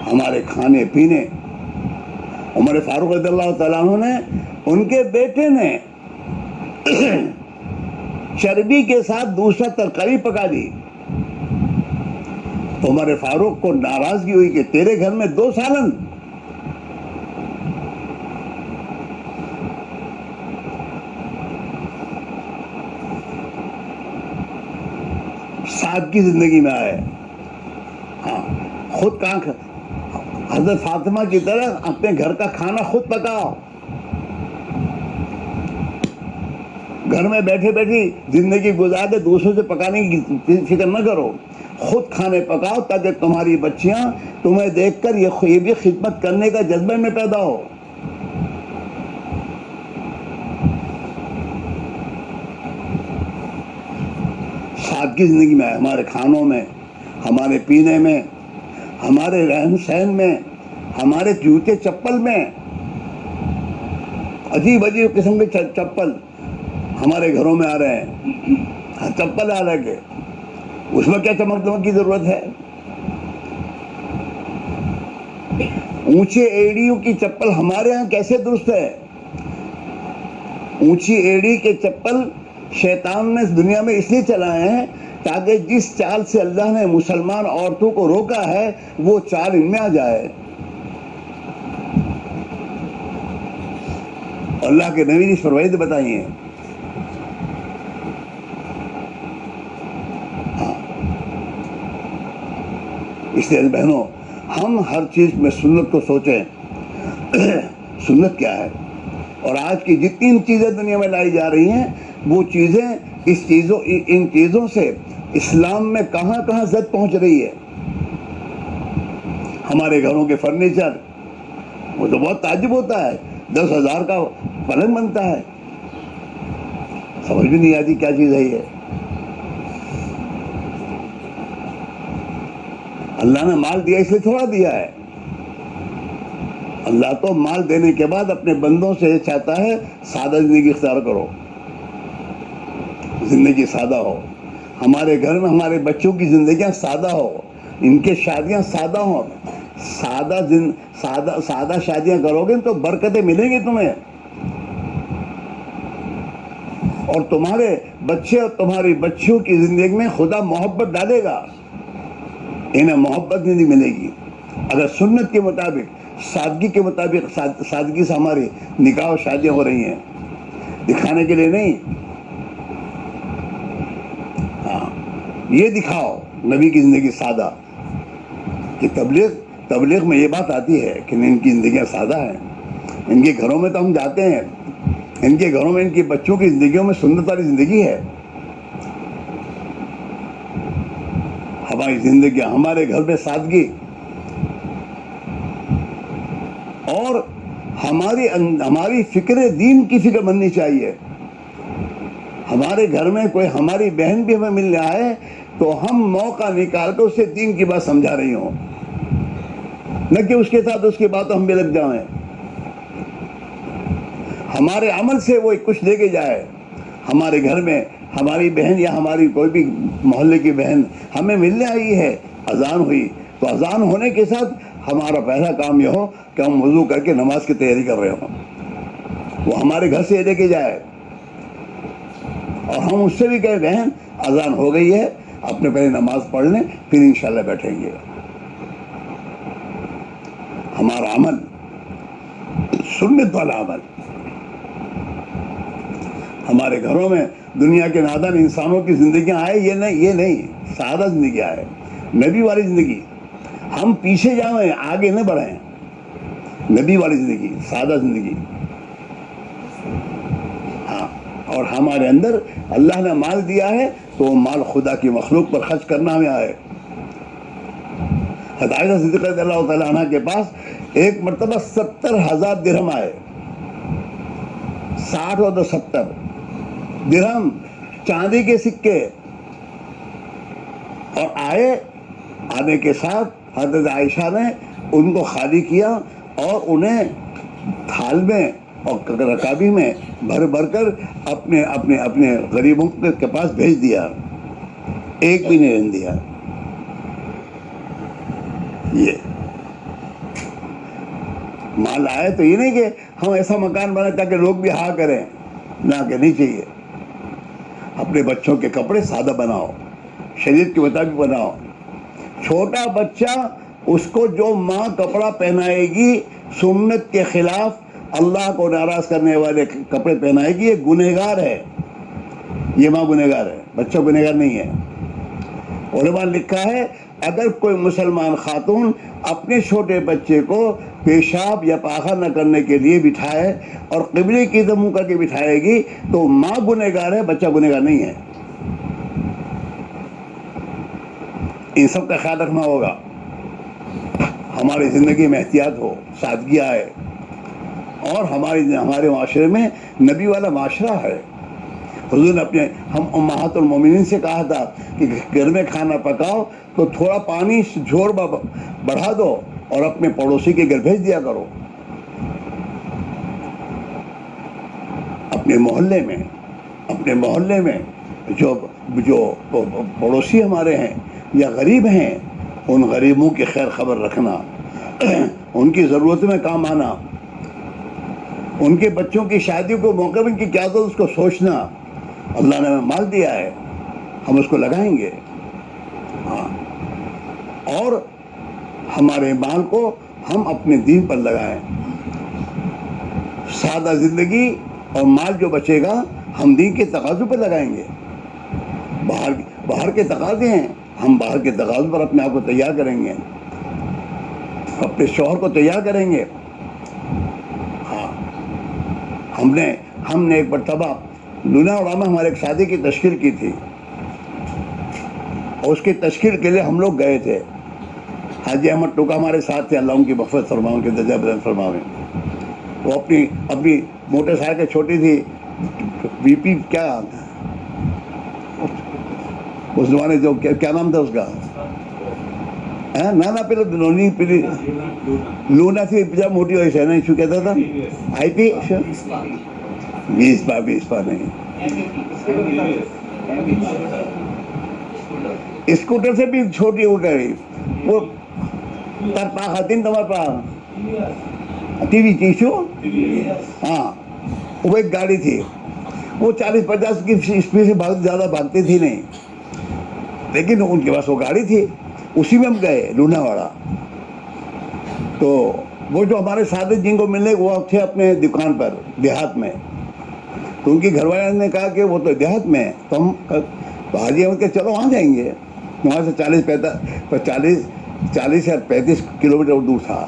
ہمارے کھانے پینے, عمر فاروق رضی اللہ تعالیٰ عنہ نے, ان کے بیٹے نے چربی کے ساتھ دوسرا ترکاری پکا دی. عمر فاروق کو ناراضگی ہوئی کہ تیرے گھر میں 2 سالن. سادگی زندگی میں آئے. ہاں خود حضرت فاطمہ کی طرح اپنے گھر کا کھانا خود پکاؤ. گھر میں بیٹھے بیٹھی زندگی گزار دے, دوسروں سے پکانے کی فکر نہ کرو, خود کھانے پکاؤ تاکہ تمہاری بچیاں تمہیں دیکھ کر یہ بھی خدمت کرنے کا جذبہ میں پیدا ہو. سادگی زندگی میں, ہمارے کھانوں میں, ہمارے پینے میں, ہمارے رہن سہن میں, ہمارے جوتے چپل میں. عجیب عجیب قسم کے چپل ہمارے گھروں میں آ رہے ہیں. چپل آ رہے کہ اس میں کیا چمک دمک کی ضرورت ہے. اونچے ایڑیوں کی چپل ہمارے ہاں کیسے درست ہے. اونچی ایڑی کے چپل شیطان نے دنیا میں اس لیے چلائے ہیں تاکہ جس چال سے اللہ نے مسلمان عورتوں کو روکا ہے وہ چال ان میں آ جائے. اللہ کے نبی نے فوائد بتائی ہیں. اس لیے بہنوں, ہم ہر چیز میں سنت کو سوچیں. سنت کیا ہے, اور آج کی جتنی چیزیں دنیا میں لائی جا رہی ہیں وہ چیزیں ان چیزوں سے اسلام میں کہاں کہاں زد پہنچ رہی ہے. ہمارے گھروں کے فرنیچر, وہ تو بہت تعجب ہوتا ہے, 10,000 کا پلنگ بنتا ہے, سمجھ بھی نہیں آتی کیا چیز ہے یہ. اللہ نے مال دیا اس لیے تھوڑا دیا ہے. اللہ تو مال دینے کے بعد اپنے بندوں سے یہ چاہتا ہے سادہ زندگی اختیار کرو, زندگی سادہ ہو. ہمارے گھر میں ہمارے بچوں کی زندگیاں سادہ ہو, ان کے شادیاں سادہ ہوں. سادہ شادیاں کرو گے تو برکتیں ملیں گی تمہیں, اور تمہارے بچے اور تمہاری بچیوں کی زندگی میں خدا محبت ڈالے گا. انہیں محبت نہیں ملے گی اگر سنت کے مطابق, سادگی کے مطابق, سادگی سے ہماری نکاح و شادیاں ہو رہی ہیں, دکھانے کے لیے نہیں. ہاں یہ دکھاؤ نبی کی زندگی سادہ, کہ تبلیغ میں یہ بات آتی ہے کہ ان کی زندگیاں سادہ ہیں. ان کے گھروں میں تو ہم جاتے ہیں, ان کے گھروں میں ان کی بچوں کی زندگیوں میں سنت والی زندگی ہے. ہماری زندگی, ہمارے گھر میں سادگی, اور ہماری فکر دین کی فکر بننی چاہیے. ہمارے گھر میں کوئی ہماری بہن بھی ہمیں مل رہا ہے تو ہم موقع نکال کر اسے دین کی بات سمجھا رہی ہوں, نہ کہ اس کے ساتھ اس کی باتوں ہم بھی لگ جائیں. ہمارے عمل سے وہ کچھ لے کے جائے. ہمارے گھر میں ہماری بہن یا ہماری کوئی بھی محلے کی بہن ہمیں ملنے آئی ہے, اذان ہوئی, تو اذان ہونے کے ساتھ ہمارا پہلا کام یہ ہو کہ ہم وضو کر کے نماز کی تیاری کر رہے ہوں. وہ ہمارے گھر سے لے کے جائے, اور ہم اس سے بھی کہیں بہن اذان ہو گئی ہے, اپنے پہلے نماز پڑھ لیں, پھر انشاءاللہ بیٹھیں گے. ہمارا عمل سنت والا عمل. ہمارے گھروں میں دنیا کے نادان انسانوں کی زندگیاں آئے, یہ نہیں سادہ زندگی آئے, نبی والی زندگی. ہم پیچھے جائیں, آگے نہ بڑھیں. نبی والی زندگی، سادہ زندگی. ہاں، اور ہمارے اندر اللہ نے مال دیا ہے تو وہ مال خدا کی مخلوق پر خرچ کرنا ہمیں آئے. حضرت عائشہ صدیقہ رضی اللہ تعالیٰ عنہ کے پاس ایک مرتبہ 70,000 درہم آئے. 60 اور 70 درہم چاندی کے سکے. اور آنے کے ساتھ حضرت عائشہ نے ان کو خالی کیا اور انہیں تھال میں اور رکابی میں بھر بھر کر اپنے غریبوں کے پاس بھیج دیا. ایک بھی نہیں رہنے دیا. یہ مال آئے تو یہ نہیں کہ ہم ایسا مکان بنائیں تاکہ لوگ بھی ہاں کریں، نہ کہ نہیں چاہیے. اپنے بچوں کے کپڑے سادہ بناؤ، شریعت کے مطابق بناؤ. چھوٹا بچہ اس کو جو ماں کپڑا پہنائے گی سنت کے خلاف اللہ کو ناراض کرنے والے کپڑے پہنائے گی، یہ گنہگار ہے. یہ ماں گنہگار ہے، بچہ گنہگار نہیں ہے. علماء نے لکھا ہے اگر کوئی مسلمان خاتون اپنے چھوٹے بچے کو پیشاب یا پاخر نہ کرنے کے لیے بٹھائے اور قبلے کی طرف منہ کر کے بٹھائے گی تو ماں گنہگار ہے، بچہ گنہگار نہیں ہے. ان سب کا خیال رکھنا ہوگا. ہماری زندگی میں احتیاط ہو، سادگی آئے. اور ہمارے معاشرے میں نبی والا معاشرہ ہے. حضور نے ہم امہات المومنین سے کہا تھا کہ گھر میں کھانا پکاؤ تو تھوڑا پانی جھوڑ بڑھا دو اور اپنے پڑوسی کے گھر بھیج دیا کرو. اپنے محلے میں جو پڑوسی ہمارے ہیں یا غریب ہیں، ان غریبوں کی خیر خبر رکھنا، ان کی ضرورت میں کام آنا، ان کے بچوں کی شادی کو موقع میں کی کیا تو اس کو سوچنا. اللہ نے ہمیں مال دیا ہے، ہم اس کو لگائیں گے. ہاں، اور ہمارے مال کو ہم اپنے دین پر لگائیں. سادہ زندگی اور مال جو بچے گا ہم دین کے تقاضوں پہ لگائیں گے. باہر کے تقاضے ہیں، ہم باہر کے تقاضوں پر اپنے آپ کو تیار کریں گے، اپنے شوہر کو تیار کریں گے. ہاں، ہم نے ایک مرتبہ لونا اڑا میں ہمارے ایک شادی کی تشکیل کی تھی، اور اس کی تشکیل کے لیے ہم لوگ گئے تھے. حاجی احمد ٹوکا ہمارے ساتھ تھے، اللہ ان کی مغفرت فرمائے، ان کے درجہ بلند فرمائے. وہ اپنی موٹر سائیکل چھوٹی تھی، بی پی کیا اس زمانے جو کیا نام تھا اس کا، نہ پہلے لونا تھی جب موٹی ہوئی سے، نہیں شو کہتا تھا آئی پی 20 پا نہیں، اسکوٹر سے بھی چھوٹی ہو گئی. وہ تر پا خاتین تمہارے پا ٹی وی چیشو، ہاں وہ ایک گاڑی تھی، وہ 40-50 کی اسپیڈ سے زیادہ بھاگتی تھی نہیں، لیکن ان کے پاس وہ گاڑی تھی. اسی میں ہم گئے لونا واڑا. تو وہ جو ہمارے ساتھ جن کو ملنے وہ تھے اپنے دکان پر دیہات میں، تو ان کے گھر والے نے کہا کہ وہ تو دیہات میں ہے، تو ہم حاجی احمد کہ چلو وہاں جائیں گے. وہاں سے 40 یا 35 کلومیٹر دور تھا.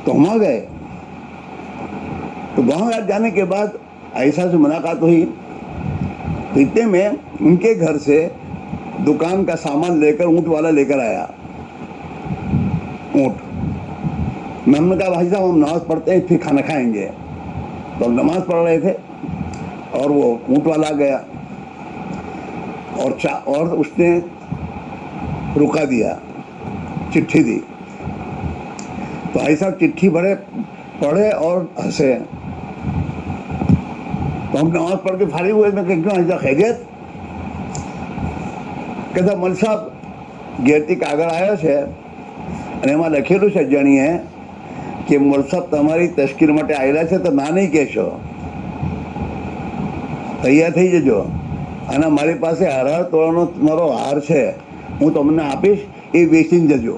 تو ہم وہاں گئے. تو وہاں جانے کے بعد عائشہ سے ملاقات ہوئی. اتنے میں ان کے گھر سے دکان کا سامان لے کر اونٹ والا لے کر آیا. اونٹ میں ہم نے کہا بھائی صاحب ہم نماز پڑھتے ہیں پھر کھانا کھائیں گے. تو ہم نماز پڑھ رہے تھے اور وہ اونٹ والا آ گیا اور اس نے رکا دیا، چٹھی دی. تو بھائی صاحب چٹھی پڑھے اور ہنسے. تو ہم نماز پڑھ کے فارغ ہوئے. میں کہ کیوں ایسا خیریت؟ کہتا مل صاحب گیرتی کاغذ آیا છે અને એમાં લખેલું છે જાણીએ કે મોલ સાહેબ તમારી તસ્કીર માટે આવેલા છે તો ના નહીં કહેશો, તૈયાર થઈ જજો. અને મારી પાસે હરાર તોળાનો તમારો હાર છે, હું તમને આપીશ, એ વેચીને જજો.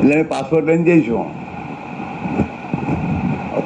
એટલે પાસપોર્ટ લઈને જઈશું.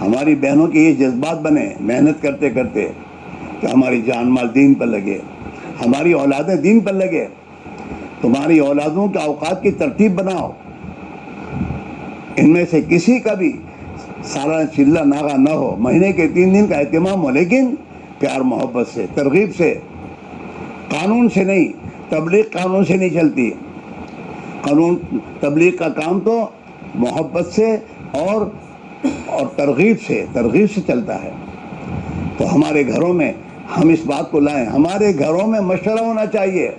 ہماری بہنوں کے یہ جذبات بنے محنت کرتے کرتے کہ ہماری جان مال دین پر لگے, ہماری اولادیں دین پر لگے. تمہاری اولادوں کے اوقات کی ترتیب بناؤ, ان میں سے کسی کا بھی سارا چلہ ناغہ نہ ہو, مہینے کے 3 دن کا اہتمام ہو, لیکن پیار محبت سے, ترغیب سے, قانون سے نہیں. تبلیغ قانون سے نہیں چلتی. قانون تبلیغ کا کام تو محبت سے اور ترغیب سے چلتا ہے. تو ہمارے گھروں میں ہم اس بات کو لائیں. ہمارے گھروں میں مشورہ ہونا چاہیے.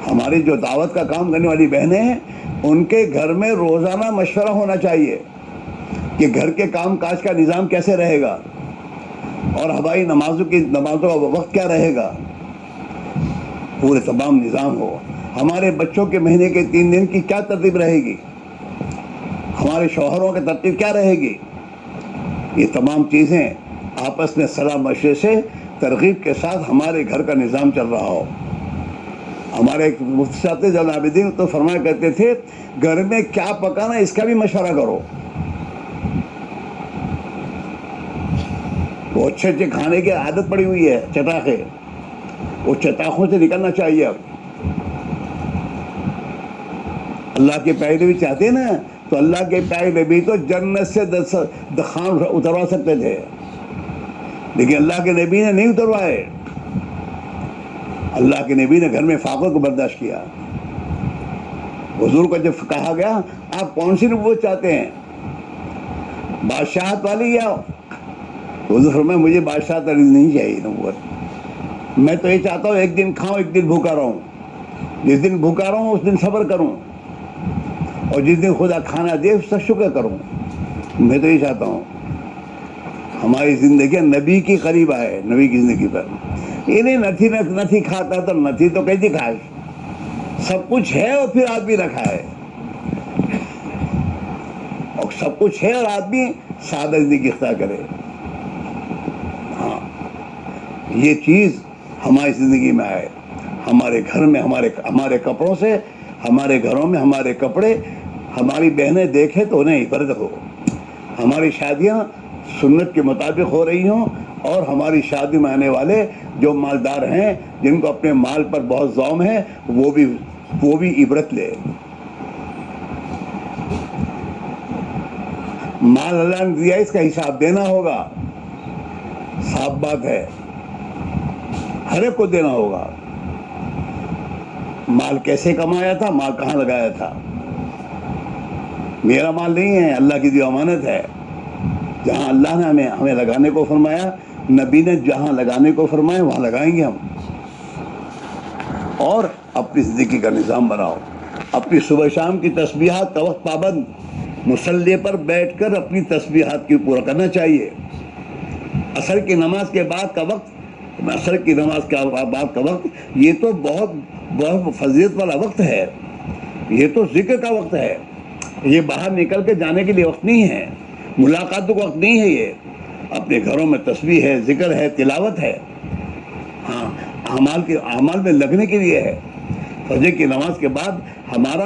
ہماری جو دعوت کا کام کرنے والی بہنیں ہیں, ان کے گھر میں روزانہ مشورہ ہونا چاہیے کہ گھر کے کام کاج کا نظام کیسے رہے گا, اور ہماری نمازوں کا وقت کیا رہے گا. پورے تمام نظام ہو. ہمارے بچوں کے مہینے کے 3 دن کی کیا ترتیب رہے گی, ہمارے شوہروں کی ترتیب کیا رہے گی. یہ تمام چیزیں آپس میں صلاح مشورے سے ترغیب کے ساتھ ہمارے گھر کا نظام چل رہا ہو. ہمارے ایک مفتی صاحب تھے زین العابدین, تو فرمایا کرتے تھے گھر میں کیا پکانا اس کا بھی مشورہ کرو. وہ اچھے کھانے کی عادت پڑی ہوئی ہے, چٹاخے, وہ چٹاخوں سے نکلنا چاہیے. اب اللہ کے پیارے بھی چاہتے ہیں نا, تو اللہ کے پیارے بھی تو جنت سے دخان اتروا سکتے تھے, لیکن اللہ کے نبی نے نہیں اتروائے. اللہ کے نبی نے گھر میں فاقوں کو برداشت کیا. حضور کو جب کہا گیا آپ کون سی نبوت چاہتے ہیں, بادشاہت والی یا, حضور فرمایا مجھے بادشاہت والی نہیں چاہیے نبوت. میں تو یہ چاہتا ہوں ایک دن کھاؤں ایک دن بھوکا رہوں. جس دن بھوکا رہوں اس دن صبر کروں, اور جس دن خدا کھانا دے اس کا شکر کروں. میں تو یہ چاہتا ہوں ہماری زندگی نبی کی قریب آئے, نبی کی زندگی پر. یہ نہیں نتھی کھاتا تو نتھی تو کیسی کھائے, سب کچھ ہے اور پھر آدمی رکھا ہے, اور سب کچھ ہے اور آدمی سادہ زندگی اختیار کرے. ہاں, یہ چیز ہماری زندگی میں آئے. ہمارے گھر میں ہمارے کپڑوں سے, ہمارے گھروں میں ہمارے کپڑے ہماری بہنیں دیکھیں تو انہیں عبرت ہو. ہماری شادیاں سنت کے مطابق ہو رہی ہوں, اور ہماری شادی میں آنے والے جو مالدار ہیں, جن کو اپنے مال پر بہت ذوم ہے, وہ بھی عبرت لے. مال اللہ نے دیا, اس کا حساب دینا ہوگا, صاف بات ہے, ہر ایک کو دینا ہوگا. مال کیسے کمایا تھا, مال کہاں لگایا تھا. میرا مال نہیں ہے, اللہ کی دی امانت ہے. جہاں اللہ نے ہمیں لگانے کو فرمایا, نبی نے جہاں لگانے کو فرمایا وہاں لگائیں گے ہم. اور اپنی زندگی کا نظام بناؤ. اپنی صبح شام کی تسبیحات کا وقت پابند, مصلی پر بیٹھ کر اپنی تسبیحات کی پورا کرنا چاہیے. عصر کی نماز کے بعد کا وقت, یہ تو بہت فضیلت والا وقت ہے. یہ تو ذکر کا وقت ہے. یہ باہر نکل کے جانے کے لیے وقت نہیں ہے, ملاقاتوں کا وقت نہیں ہے. یہ اپنے گھروں میں تسبیح ہے, ذکر ہے, تلاوت ہے. ہاں, اعمال میں لگنے کے لیے ہے. فجر کی نماز کے بعد ہمارا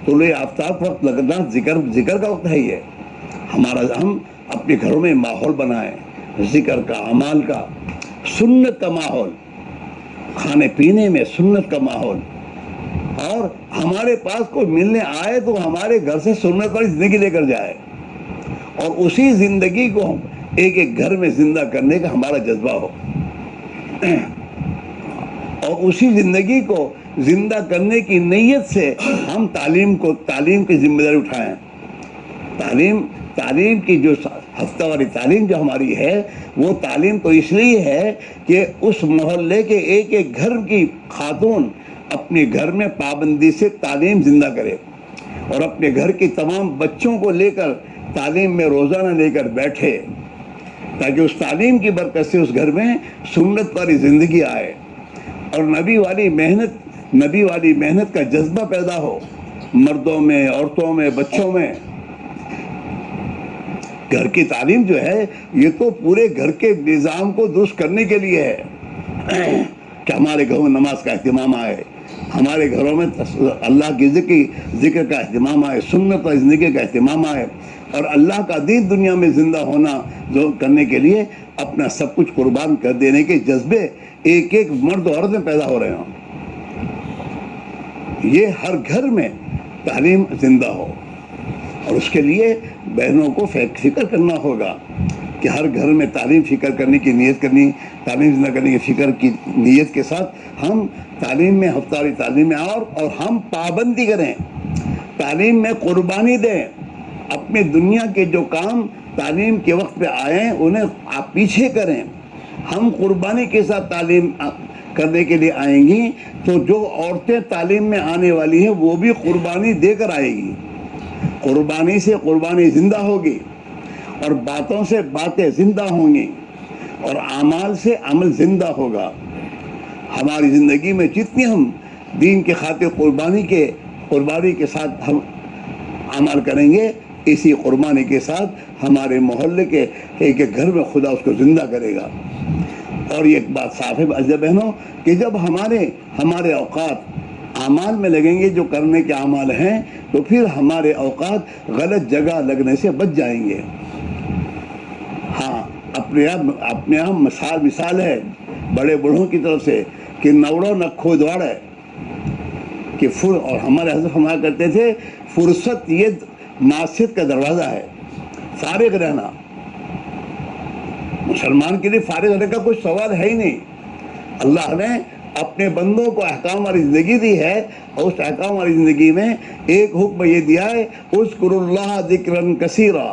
طلوع آفتاب وقت لگنا ذکر کا وقت ہے. یہ ہم اپنے گھروں میں ماحول بنائیں, ذکر کا, اعمال کا, سنت کا ماحول, کھانے پینے میں سنت کا ماحول. اور ہمارے پاس کوئی ملنے آئے تو ہمارے گھر سے سنت والی زندگی لے کر جائے, اور اسی زندگی کو ہم ایک گھر میں زندہ کرنے کا ہمارا جذبہ ہو, اور اسی زندگی کو زندہ کرنے کی نیت سے ہم تعلیم کی ذمہ داری اٹھائیں. تعلیم کی جو ہفتہ واری تعلیم جو ہماری ہے, وہ تعلیم تو اس لیے ہے کہ اس محلے کے ایک گھر کی خاتون اپنے گھر میں پابندی سے تعلیم زندہ کرے, اور اپنے گھر کے تمام بچوں کو لے کر تعلیم میں روزانہ لے کر بیٹھے, تاکہ اس تعلیم کی برکت سے اس گھر میں سنت والی زندگی آئے, اور نبی والی محنت کا جذبہ پیدا ہو مردوں میں, عورتوں میں, بچوں میں. گھر کی تعلیم جو ہے یہ تو پورے گھر کے نظام کو درست کرنے کے لیے ہے کہ ہمارے گھروں میں نماز کا اہتمام آئے, ہمارے گھروں میں اللہ کی ذکر کا اہتمام آئے، سنت اور زندگی کا اہتمام آئے، اور اللہ کا دین دنیا میں زندہ ہونا جو کرنے کے لیے اپنا سب کچھ قربان کر دینے کے جذبے ایک ایک مرد و عورت میں پیدا ہو رہے ہوں. یہ ہر گھر میں تعلیم زندہ ہو، اور اس کے لیے بہنوں کو فکر کرنا ہوگا کہ ہر گھر میں تعلیم فکر کرنے کی نیت کرنی، تعلیم زندہ کرنے کی فکر کی نیت کے ساتھ ہم تعلیم میں ہفتہ تعلیم میں اور ہم پابندی کریں، تعلیم میں قربانی دیں. اپنے دنیا کے جو کام تعلیم کے وقت پہ آئیں انہیں آپ پیچھے کریں. ہم قربانی کے ساتھ تعلیم کرنے کے لیے آئیں گی تو جو عورتیں تعلیم میں آنے والی ہیں وہ بھی قربانی دے کر آئے گی. قربانی سے قربانی زندہ ہوگی، اور باتوں سے باتیں زندہ ہوں گی، اور اعمال سے عمل زندہ ہوگا. ہماری زندگی میں جتنی ہم دین کے خاطر قربانی کے ساتھ ہم عمل کریں گے، اسی قربانی کے ساتھ ہمارے محلے کے ایک ایک گھر میں خدا اس کو زندہ کرے گا. اور یہ ایک بات صاف ہے عزیز بہنوں کہ جب ہمارے اوقات اعمال میں لگیں گے جو کرنے کے اعمال ہیں، تو پھر ہمارے اوقات غلط جگہ لگنے سے بچ جائیں گے. ہاں، اپنے آپ مثال ہے بڑے بوڑھوں کی طرف سے کہ نوڑو نکھو دوڑے، کہ اور ہمارے حضرت فرمایا کرتے تھے فرصت یہ معصیت کا دروازہ ہے. فارغ رہنا مسلمان کے لیے فارغ رہنے کا کوئی سوال ہے ہی نہیں. اللہ نے اپنے بندوں کو احکام والی زندگی دی ہے، اور اس احکام والی زندگی میں ایک حکم یہ دیا ہے اذکروا اللہ ذکرا کثیرا،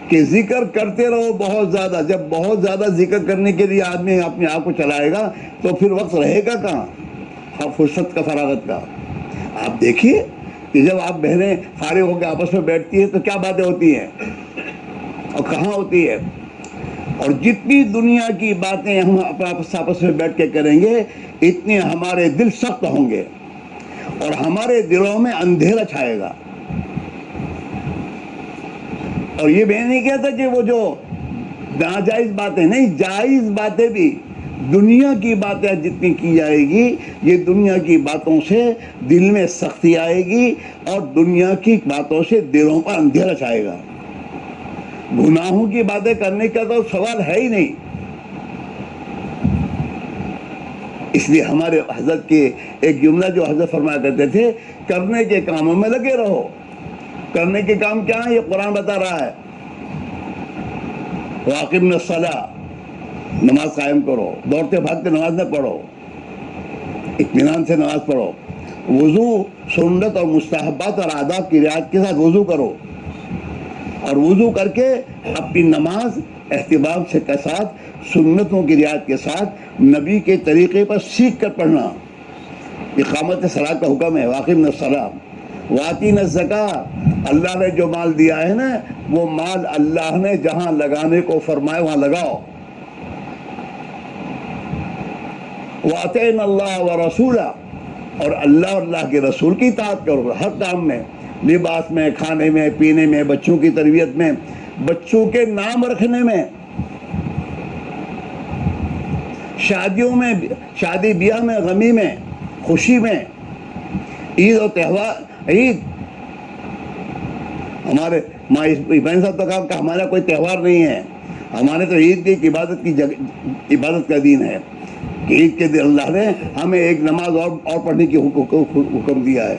کہ ذکر کرتے رہو بہت زیادہ. جب بہت زیادہ ذکر کرنے کے لیے آدمی اپنے آپ کو چلائے گا تو پھر وقت رہے گا کہاں فرصت کا، فراغت کا. آپ دیکھیے کہ جب آپ بہنیں فارغ ہو کے آپس میں بیٹھتی ہیں تو کیا باتیں ہوتی ہیں اور کہاں ہوتی ہے. اور جتنی دنیا کی باتیں ہم آپس میں بیٹھ کے کریں گے اتنے ہمارے دل سخت ہوں گے اور ہمارے دلوں میں اندھیرا چھائے گا. اور یہ میں نہیں کہتا کہ وہ جو ناجائز باتیں نہیں، جائز باتیں بھی، دنیا کی باتیں جتنی کی جائے گی یہ دنیا کی باتوں سے دل میں سختی آئے گی اور دنیا کی باتوں سے دلوں پر اندھیرا چھائے گا. گناہوں کی باتیں کرنے کا تو سوال ہے ہی نہیں. اس لیے ہمارے حضرت کے ایک جملہ جو حضرت فرمایا کرتے تھے، کرنے کے کاموں میں لگے رہو. کرنے کے کام کیا ہے؟ یہ قرآن بتا رہا ہے وَأَقِمْنَا الصَّلَاةَ، نماز قائم کرو. دوڑتے بھاگتے نماز نہ پڑھو، اطمینان سے نماز پڑھو. وضو سنت اور مستحبات اور آداب کی رعایت کے ساتھ وضو کرو، اور وضو کر کے اپنی نماز اہتمام سے کے ساتھ سنتوں کی رعایت کے ساتھ نبی کے طریقے پر سیکھ کر پڑھنا. اقامت صلاۃ کا حکم ہے وَأَقِمْنَا الصَّلَاةَ وَآتِينَا الزَّكَاةَ. اللہ نے جو مال دیا ہے نا وہ مال اللہ نے جہاں لگانے کو فرمائے وہاں لگاؤ. وَأَطِعْنَا اللَّهَ وَرَسُولَهُ، اور اللہ کے رسول کی اطاعت کرو ہر کام میں، لباس میں، کھانے میں، پینے میں، بچوں کی تربیت میں، بچوں کے نام رکھنے میں، شادیوں میں، شادی بیاہ میں، غمی میں، خوشی میں، عید اور تہوار. عید ہمارے بہن صاحب تو کہا کہ ہمارا کوئی تہوار نہیں ہے، ہمارے تو عید کی عبادت کا دین ہے کہ عید کے دن اللہ نے ہمیں ایک نماز اور پڑھنے کی حکم دیا ہے.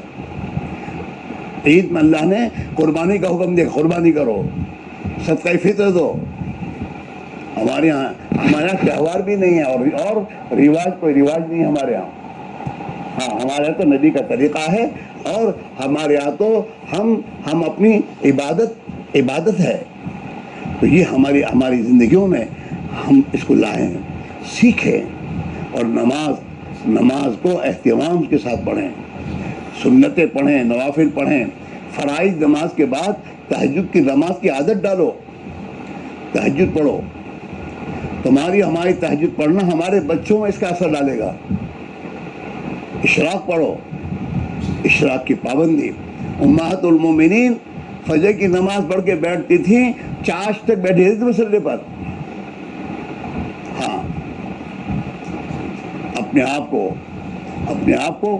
عید میں اللہ نے قربانی کا حکم دیا، قربانی کرو، صدقہ فطر دو. ہمارے یہاں تہوار بھی نہیں ہے اور کوئی رواج نہیں ہے ہمارے یہاں. ہاں، ہمارے یہاں تو نبی کا طریقہ ہے، اور ہمارے یہاں تو ہم اپنی عبادت ہے. تو یہ ہماری زندگیوں میں ہم اس کو لائیں، سیکھیں، اور نماز کو اہتمام کے ساتھ پڑھیں. سنتیں پڑھیں، نوافل پڑھیں. فرائض نماز کے بعد تہجد کی نماز کی عادت ڈالو، تہجد پڑھو. ہماری تہجد پڑھنا ہمارے بچوں میں اس کا اثر ڈالے گا. اشراق پڑھو، اشراق کی پابندی. امہات المومنین فجر کی نماز پڑھ کے بیٹھتی تھیں، چاش تک بیٹھی رہتی تھی مسلے پر. ہاں، اپنے آپ کو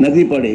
નથી પડી,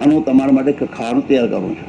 અને હું તમારા માટે ખાવાનું તૈયાર કરું છું।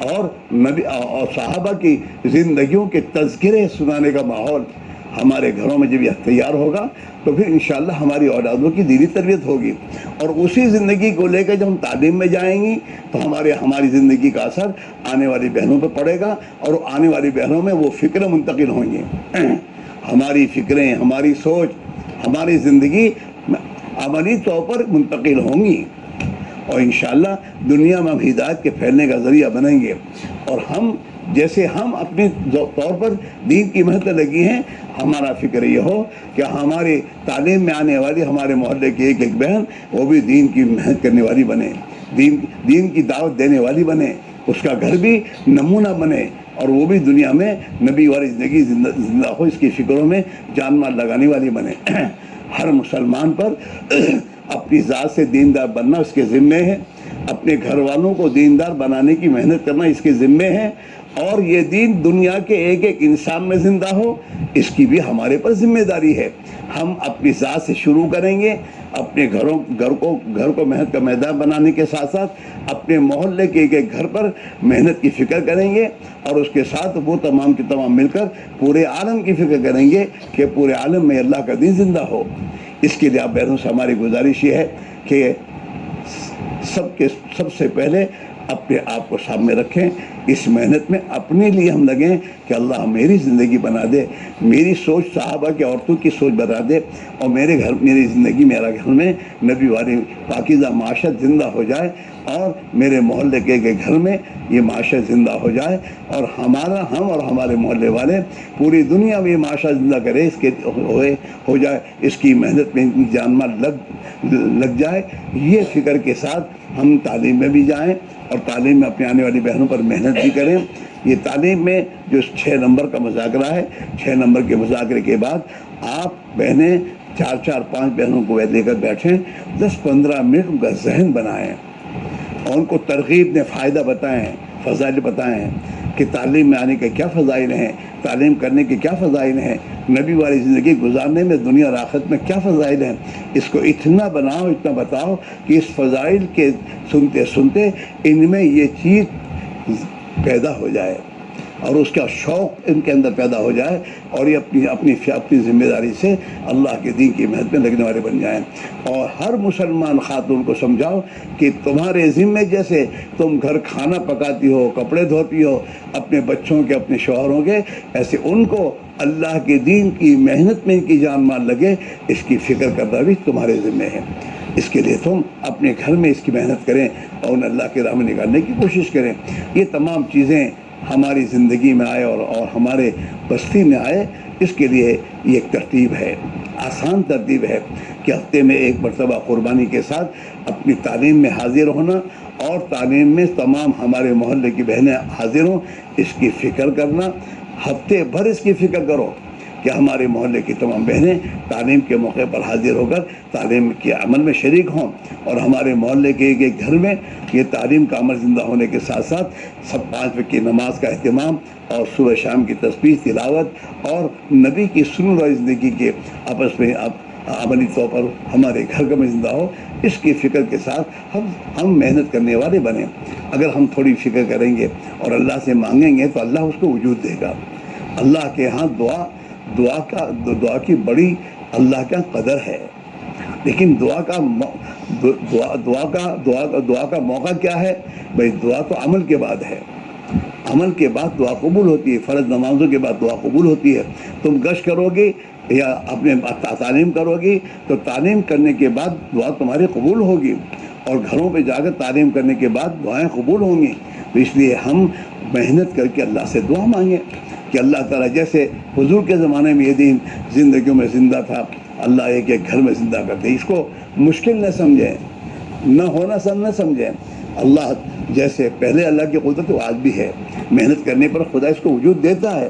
اور نبی اور صحابہ کی زندگیوں کے تذکرے سنانے کا ماحول ہمارے گھروں میں جب یہ تیار ہوگا تو پھر انشاءاللہ ہماری اولادوں کی دینی تربیت ہوگی، اور اسی زندگی کو لے کے جب ہم تعلیم میں جائیں گی تو ہماری زندگی کا اثر آنے والی بہنوں پہ پڑے گا، اور آنے والی بہنوں میں وہ فکریں منتقل ہوں گی، ہماری فکریں، ہماری سوچ، ہماری زندگی عملی طور پر منتقل ہوں گی، اور انشاءاللہ دنیا میں ہم ہدایت کے پھیلنے کا ذریعہ بنیں گے۔ اور جیسے ہم اپنے طور پر دین کی محنت لگی ہیں، ہمارا فکر یہ ہو کہ ہماری تعلیم میں آنے والی ہمارے محلے کی ایک ایک بہن وہ بھی دین کی محنت کرنے والی بنے، دین کی دعوت دینے والی بنے، اس کا گھر بھی نمونہ بنے، اور وہ بھی دنیا میں نبی والی زندگی زندہ ہو، اس کی فکروں میں جان مال لگانے والی بنے۔ ہر مسلمان پر اپنی ذات سے دیندار بننا اس کے ذمے ہے، اپنے گھر والوں کو دیندار بنانے کی محنت کرنا اس کے ذمے ہے، اور یہ دین دنیا کے ایک ایک انسان میں زندہ ہو اس کی بھی ہمارے پر ذمہ داری ہے۔ ہم اپنی ذات سے شروع کریں گے، اپنے گھر کو محنت کا میدان بنانے کے ساتھ ساتھ اپنے محلے کے ایک ایک گھر پر محنت کی فکر کریں گے، اور اس کے ساتھ وہ تمام کے تمام مل کر پورے عالم کی فکر کریں گے کہ پورے عالم میں اللہ کا دین زندہ ہو۔ اس کے لیے آپ بہنوں سے ہماری گزارش یہ ہے کہ سب سے پہلے اپنے آپ کو سامنے رکھیں، اس محنت میں اپنے لیے ہم لگیں کہ اللہ میری زندگی بنا دے، میری سوچ صحابہ کی عورتوں کی سوچ بنا دے، اور میری زندگی میرا گھر میں نبی والی پاکیزہ معاشرت زندہ ہو جائے، اور میرے محلے کے گھر میں یہ معاشرت زندہ ہو جائے، اور ہم اور ہمارے محلے والے پوری دنیا میں یہ معاشرت زندہ کرے، اس کے ہو جائے، اس کی محنت میں جان مال لگ جائے۔ یہ فکر کے ساتھ ہم تعلیم میں بھی جائیں، اور تعلیم میں اپنے آنے والی بہنوں پر محنت بھی کریں۔ یہ تعلیم میں جو 6 نمبر کا مذاکرہ ہے، 6 نمبر کے مذاکرے کے بعد آپ بہنیں 4-5 بہنوں کو لے کر بیٹھیں، 10-15 منٹ ان کا ذہن بنائیں، اور ان کو ترغیب دیں، فائدہ بتائیں، فضائل بتائیں کہ تعلیم میں آنے کے کیا فضائل ہیں، تعلیم کرنے کے کیا فضائل ہیں، نبی والی زندگی گزارنے میں دنیا اور آخرت میں کیا فضائل ہیں۔ اس کو اتنا بناؤ، اتنا بتاؤ کہ اس فضائل کے سنتے سنتے ان میں یہ چیز پیدا ہو جائے، اور اس کا شوق ان کے اندر پیدا ہو جائے، اور یہ اپنی ذمہ داری سے اللہ کے دین کی محنت میں لگنے والے بن جائیں۔ اور ہر مسلمان خاتون کو سمجھاؤ کہ تمہارے ذمے جیسے تم گھر کھانا پکاتی ہو، کپڑے دھوتی ہو، اپنے بچوں کے، اپنے شوہروں کے، ایسے ان کو اللہ کے دین کی محنت میں ان کی جان مال لگے، اس کی فکر کرنا بھی تمہارے ذمے ہے۔ اس کے لیے تم اپنے گھر میں اس کی محنت کریں، اور انہیں اللہ کے راہ میں نکالنے کی کوشش کریں۔ یہ تمام چیزیں ہماری زندگی میں آئے اور ہمارے بستی میں آئے، اس کے لیے یہ ایک ترتیب ہے، آسان ترتیب ہے کہ ہفتے میں 1 مرتبہ قربانی کے ساتھ اپنی تعلیم میں حاضر ہونا، اور تعلیم میں تمام ہمارے محلے کی بہنیں حاضر ہوں، اس کی فکر کرنا، ہفتے بھر اس کی فکر کرو کہ ہمارے محلے کی تمام بہنیں تعلیم کے موقع پر حاضر ہو کر تعلیم کے عمل میں شریک ہوں، اور ہمارے محلے کے ایک ایک گھر میں یہ تعلیم کا عمل زندہ ہونے کے ساتھ ساتھ 5 وقت کی نماز کا اہتمام، اور صبح شام کی تسبیح، تلاوت، اور نبی کی سنت والی زندگی کے آپس میں عملی طور پر ہمارے گھر کا میں زندہ ہو، اس کی فکر کے ساتھ ہم محنت کرنے والے بنیں۔ اگر ہم تھوڑی فکر کریں گے اور اللہ سے مانگیں گے تو اللہ اس کو وجود دے گا۔ اللہ کے ہاں دعا کی بڑی اللہ کا قدر ہے، لیکن دعا کا موقع کیا ہے؟ بھائی دعا تو عمل کے بعد ہے، عمل کے بعد دعا قبول ہوتی ہے، فرض نمازوں کے بعد دعا قبول ہوتی ہے۔ تم گشت کرو گے یا اپنے تعلیم کرو گی تو تعلیم کرنے کے بعد دعا تمہاری قبول ہوگی، اور گھروں پہ جا کر تعلیم کرنے کے بعد دعائیں قبول ہوں گی۔ تو اس لیے ہم محنت کر کے اللہ سے دعا مانگیں کہ اللہ تعالیٰ جیسے حضور کے زمانے میں یہ دین زندگیوں میں زندہ تھا، اللہ ایک ایک گھر میں زندہ کرتے، اس کو مشکل نہ سمجھیں، نہ ہونا نہ سمجھیں۔ اللہ جیسے پہلے اللہ کی قدرت آج بھی ہے، محنت کرنے پر خدا اس کو وجود دیتا ہے۔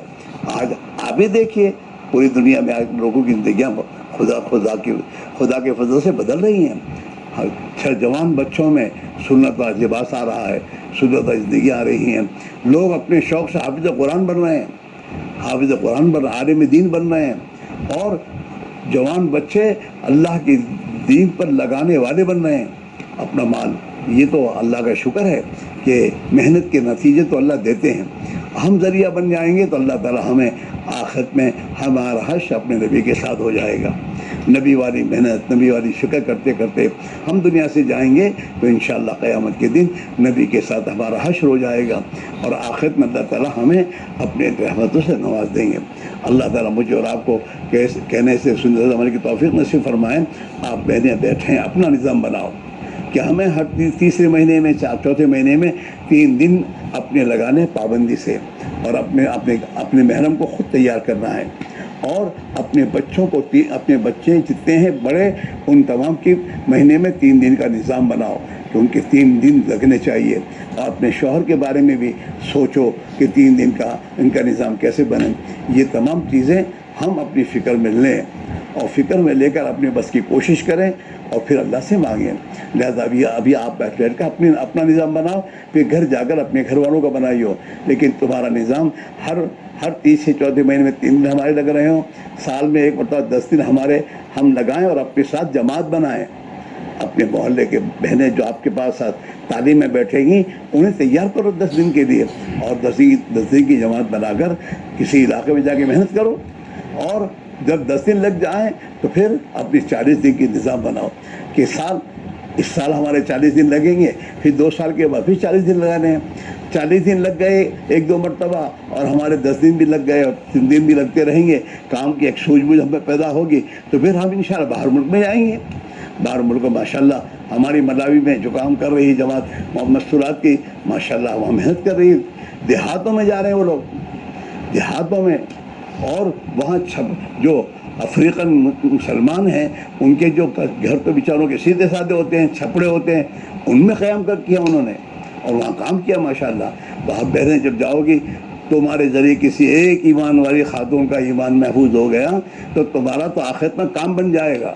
آج آپ ہی دیکھیے پوری دنیا میں آج لوگوں کی زندگیاں خدا کے فضل سے بدل رہی ہیں۔ جوان بچوں میں سنت والا لباس آ رہا ہے، سنت والی زندگیاں آ رہی ہیں، لوگ اپنے شوق سے حافظ قرآن بن رہے ہیں، عالم دین بن رہے ہیں، اور جوان بچے اللہ کی دین پر لگانے والے بن رہے ہیں اپنا مال۔ یہ تو اللہ کا شکر ہے کہ محنت کے نتیجے تو اللہ دیتے ہیں، ہم ذریعہ بن جائیں گے تو اللہ تعالیٰ ہمیں آخرت میں ہمارا حشر اپنے نبی کے ساتھ ہو جائے گا۔ نبی والی محنت، نبی والی شکر کرتے کرتے ہم دنیا سے جائیں گے تو انشاءاللہ قیامت کے دن نبی کے ساتھ ہمارا حشر ہو جائے گا، اور آخرت میں اللہ تعالیٰ ہمیں اپنے رحمتوں سے نواز دیں گے۔ اللہ تعالیٰ مجھے اور آپ کو کہنے سے سننے عمل کی توفیق نصیب فرمائیں۔ آپ بہنیں بیٹھیں، اپنا نظام بناؤ کہ ہمیں ہر تیسرے مہینے میں، چوتھے مہینے میں 3 دن اپنے لگانے پابندی سے، اور اپنے محرم کو خود تیار کرنا ہے، اور اپنے بچوں کو، اپنے بچے جتنے ہیں بڑے، ان تمام کی مہینے میں 3 دن کا نظام بناؤ کہ ان کے 3 دن لگنے چاہیے، اور اپنے شوہر کے بارے میں بھی سوچو کہ 3 دن کا ان کا نظام کیسے بنے۔ یہ تمام چیزیں ہم اپنی فکر میں لیں، اور فکر میں لے کر اپنے بس کی کوشش کریں، اور پھر اللہ سے مانگیں۔ لہذا ابھی آپ بیٹھ کر اپنا نظام بناؤ، پھر گھر جا کر اپنے گھر والوں کا بنائیے، لیکن تمہارا نظام ہر تیسرے چوتھے مہینے میں 3 دن ہمارے لگ رہے ہوں، سال میں ایک مرتبہ 10 دن ہم لگائیں، اور اپنے ساتھ جماعت بنائیں۔ اپنے محلے کے بہنیں جو آپ کے پاس ساتھ تعلیم میں بیٹھیں گی، انہیں تیار کرو 10 دن کے لیے، اور 10 دن کی جماعت بنا کر کسی علاقے میں جا کے محنت کرو، اور جب 10 دن لگ جائیں تو پھر اپنی 40 دن کی نظام بناؤ کہ اس سال ہمارے 40 دن لگیں گے، پھر 2 سال کے بعد پھر 40 دن لگانے ہیں۔ 40 دن لگ گئے 1-2 مرتبہ، اور ہمارے 10 دن بھی لگ گئے، اور 3 دن بھی لگتے رہیں گے، کام کی ایک سوجھ بوجھ ہمیں پیدا ہوگی، تو پھر ہم انشاءاللہ باہر ملک میں جائیں گے۔ باہر ملک میں ماشاءاللہ ہماری ملاوی میں جو کام کر رہی ہے جماعت مستورات کی، ماشاءاللہ وہاں محنت کر رہی ہے، دیہاتوں میں جا رہے ہیں وہ لوگ، دیہاتوں میں، اور وہاں جو افریقن مسلمان ہیں، ان کے جو گھر تو بیچاروں کے سیدھے سادھے ہوتے ہیں، چھپڑے ہوتے ہیں، ان میں قیام کیا انہوں نے، اور وہاں کام کیا ماشاءاللہ۔ تو آپ بہنیں جب جاؤ گی، تمہارے ذریعے کسی ایک ایمان والی خاتون کا ایمان محفوظ ہو گیا تو تمہارا تو آخرت میں کام بن جائے گا۔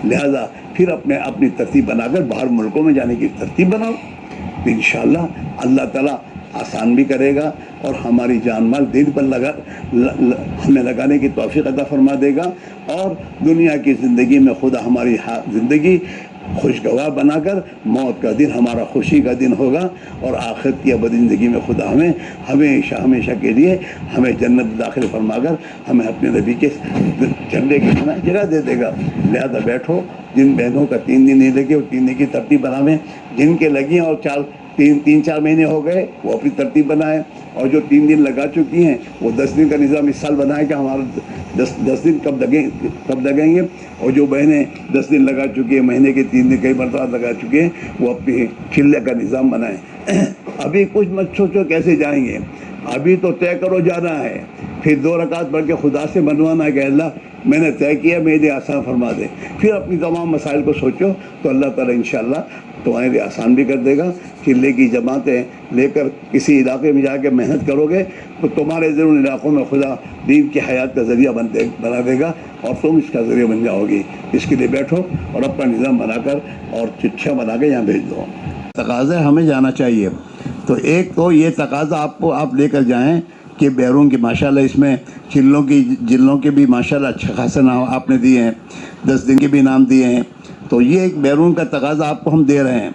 لہذا پھر اپنی ترتیب بنا کر باہر ملکوں میں جانے کی ترتیب بناؤ، تو انشاءاللہ اللہ تعالیٰ آسان بھی کرے گا، اور ہماری جان مال دین پر ہمیں لگانے کی توفیق عطا فرما دے گا، اور دنیا کی زندگی میں خدا ہماری زندگی خوشگوار بنا کر موت کا دن ہمارا خوشی کا دن ہوگا، اور آخرت کی ابدی زندگی میں خدا ہمیں ہمیشہ کے لیے ہمیں جنت داخل فرما کر ہمیں اپنے نبی کے جھنڈے کی جگہ دے دے گا۔ لہذا بیٹھو، جن بہنوں کا 3 دن نہیں لگے وہ 3 دن کی ترتیب بناویں، جن کے لگی ہیں اور 3-4 مہینے ہو گئے وہ اپنی ترتیب بنائیں، اور جو 3 دن لگا چکی ہیں وہ 10 دن کا نظام اس سال بنائیں کہ ہمارا 10 دن کب لگیں گے، اور جو بہنیں 10 دن لگا چکی ہیں، مہینے کے 3 دن کئی مرتبہ لگا چکے ہیں، وہ اپنی چلے کا نظام بنائیں۔ ابھی کچھ مت سوچو کیسے جائیں گے، ابھی تو طے کرو جانا ہے، پھر 2 رکعت پڑھ کے خدا سے منوانا ہے کہ اللہ میں نے طے کیا، میرے لیے آسان فرما دے، پھر اپنی تمام مسائل کو سوچو، تو اللہ تعالیٰ انشاءاللہ تمہارے لیے آسان بھی کر دے گا۔ چلے کی جماعتیں لے کر کسی علاقے میں جا کے محنت کرو گے تو تمہارے ضرور علاقوں میں خدا دین کی حیات کا ذریعہ بنا دے گا، اور تم اس کا ذریعہ بن جاؤ گی۔ اس کے لیے بیٹھو اور اپنا نظام بنا کر اور چٹھیاں بنا کے یہاں بھیج دو۔ تقاضا ہمیں جانا چاہیے، تو ایک تو یہ تقاضا آپ لے کر جائیں کہ بیرون کی ماشاءاللہ اس میں جلوں کے بھی ماشاءاللہ اچھے خاصے نام آپ نے دیے ہیں، 10 دن کے بھی نام دیے ہیں، تو یہ ایک بیرون کا تقاضا آپ کو ہم دے رہے ہیں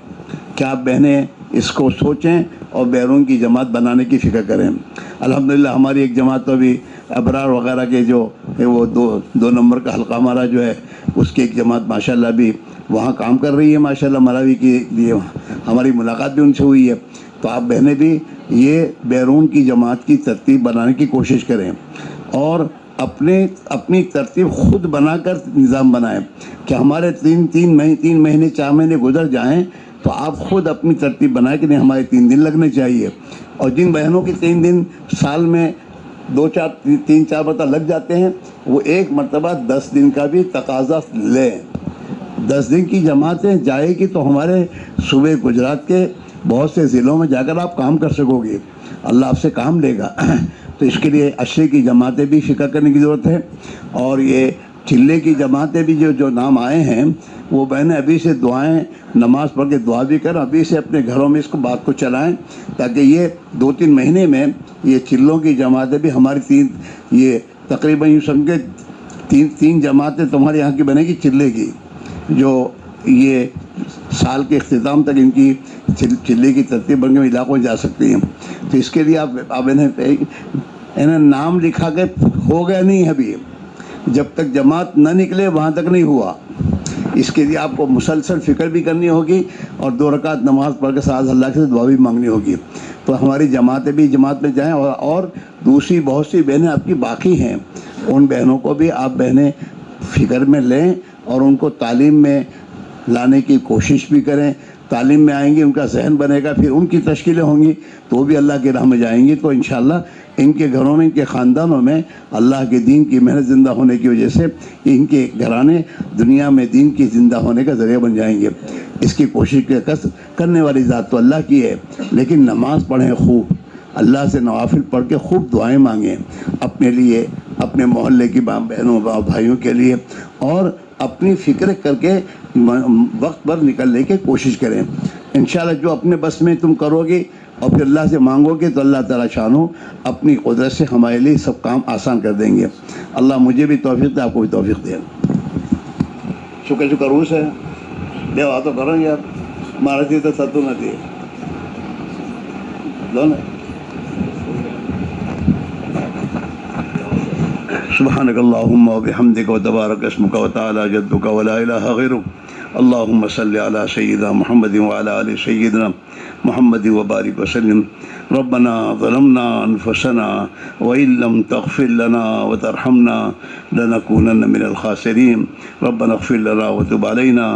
کہ آپ بہنیں اس کو سوچیں اور بیرون کی جماعت بنانے کی فکر کریں۔ الحمدللہ ہماری ایک جماعت تو ابھی ابرار وغیرہ کے جو وہ 2 نمبر کا حلقہ ہمارا جو ہے، اس کی ایک جماعت ماشاءاللہ بھی وہاں کام کر رہی ہے ماشاءاللہ ملاوی کے لیے، ہماری ملاقات بھی ان سے ہوئی ہے۔ تو آپ بہنیں بھی یہ بیرون کی جماعت کی ترتیب بنانے کی کوشش کریں، اور اپنی ترتیب خود بنا کر نظام بنائیں کہ ہمارے 3 مہینے 4 مہینے گزر جائیں تو آپ خود اپنی ترتیب بنائیں کہ نہیں ہمارے 3 دن لگنے چاہیے، اور جن بہنوں کے 3 دن سال میں 3-4 مرتبہ لگ جاتے ہیں، وہ ایک مرتبہ 10 دن کا بھی تقاضا لیں۔ 10 دن کی جماعتیں جائے گی تو ہمارے صوبے گجرات کے بہت سے ضلعوں میں جا کر آپ کام کر سکو گے، اللہ آپ سے کام لے گا۔ تو اس کے لیے عشرے کی جماعتیں بھی فکر کرنے کی ضرورت ہے، اور یہ چلے کی جماعتیں بھی جو نام آئے ہیں وہ بہنیں ابھی سے دعائیں نماز پڑھ کے دعا بھی کریں، ابھی سے اپنے گھروں میں اس کو بات کو چلائیں، تاکہ یہ 2-3 مہینے میں یہ چلوں کی جماعتیں بھی ہماری یہ تقریباً یوں سمجھے 3 جماعتیں تمہارے یہاں کی بنے گی چلے کی، جو یہ سال کے اختتام تک ان کی چلے کی ترتیب بن کے علاقوں میں جا سکتی ہیں. تو اس کے لیے آپ انہیں نام لکھا کے ہو گیا نہیں ابھی، جب تک جماعت نہ نکلے وہاں تک نہیں ہوا. اس کے لیے آپ کو مسلسل فکر بھی کرنی ہوگی اور 2 رکعت نماز پڑھ کے ساتھ اللہ سے دعا بھی مانگنی ہوگی. تو ہماری جماعتیں بھی جماعت میں جائیں، اور دوسری بہت سی بہنیں آپ کی باقی ہیں، ان بہنوں کو بھی آپ بہنیں فکر میں لیں اور ان کو تعلیم میں لانے کی کوشش بھی کریں. تعلیم میں آئیں گی، ان کا ذہن بنے گا، پھر ان کی تشکیلیں ہوں گی تو وہ بھی اللہ کی راہ میں جائیں گی. تو انشاءاللہ ان کے گھروں میں، ان کے خاندانوں میں اللہ کے دین کی محنت زندہ ہونے کی وجہ سے ان کے گھرانے دنیا میں دین کی زندہ ہونے کا ذریعہ بن جائیں گے. اس کی کوشش کرنے والی ذات تو اللہ کی ہے، لیکن نماز پڑھیں خوب، اللہ سے نوافل پڑھ کے خوب دعائیں مانگیں اپنے لیے، اپنے محلے کی بہنوں بھائیوں کے لیے، اور اپنی فکر کر کے وقت پر نکلنے کی کوشش کریں. انشاءاللہ جو اپنے بس میں تم کرو گے اور پھر اللہ سے مانگو گے تو اللہ تعالیٰ شانو اپنی قدرت سے ہمارے لیے سب کام آسان کر دیں گے. اللہ مجھے بھی توفیق دے، آپ کو بھی توفیق دے. شکر روس ہے بے بات تو کرو یار، ہمارا تھی تو ستو نہ تھی سبحانک اللہم و بحمدک و تبارک اسمک و تعالی جدک و لا الہ غیرک. اللہم صلی علی سیدنا محمد و علی آل سیدنا محمد و بارک وسلم. ربنا ظلمنا انفسنا وإن لم تغفر لنا وترحمنا لنكونن من الخاسرین. ربنا اغفر لنا وتب علینا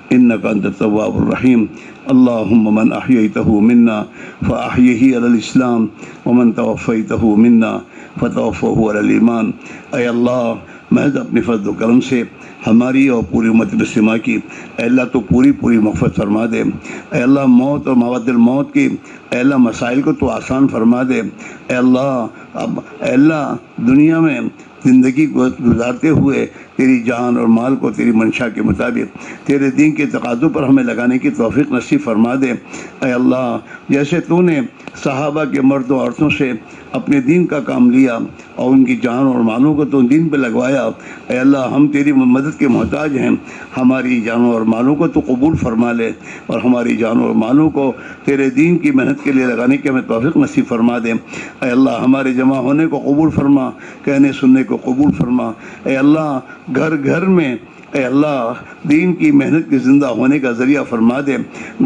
انک انت التواب الرحیم. اللہم من احییتہ منا فاحیہ علی الاسلام ومن توفیتہ منا فتوفہ علی الایمان. اے اللہ محض اپنے فضل و کرم سے ہماری اور پوری امت مسلمہ کی اے اللہ تو پوری مغفرت فرما دے. اے اللہ موت اور مواد الموت کی اے اللہ مسائل کو تو آسان فرما دے. اے اللہ دنیا میں زندگی گزارتے ہوئے تیری جان اور مال کو تیری منشا کے مطابق تیرے دین کے تقاضوں پر ہمیں لگانے کی توفیق نصیب فرما دے. اے اللہ جیسے تو نے صحابہ کے مرد و عورتوں سے اپنے دین کا کام لیا اور ان کی جان اور مالوں کو تو دین پہ لگوایا، اے اللہ ہم تیری مدد کے محتاج ہیں. ہماری جانوں اور مالوں کو تو قبول فرما لے اور ہماری جانوں اور مالوں کو تیرے دین کی محنت کے لیے لگانے کی ہمیں توفیق نصیب فرما دے. اے اللہ ہمارے جمع ہونے کو قبول فرما، کہنے سننے کو قبول فرما. اے اللہ گھر گھر میں اے اللہ دین کی محنت کے زندہ ہونے کا ذریعہ فرما دے.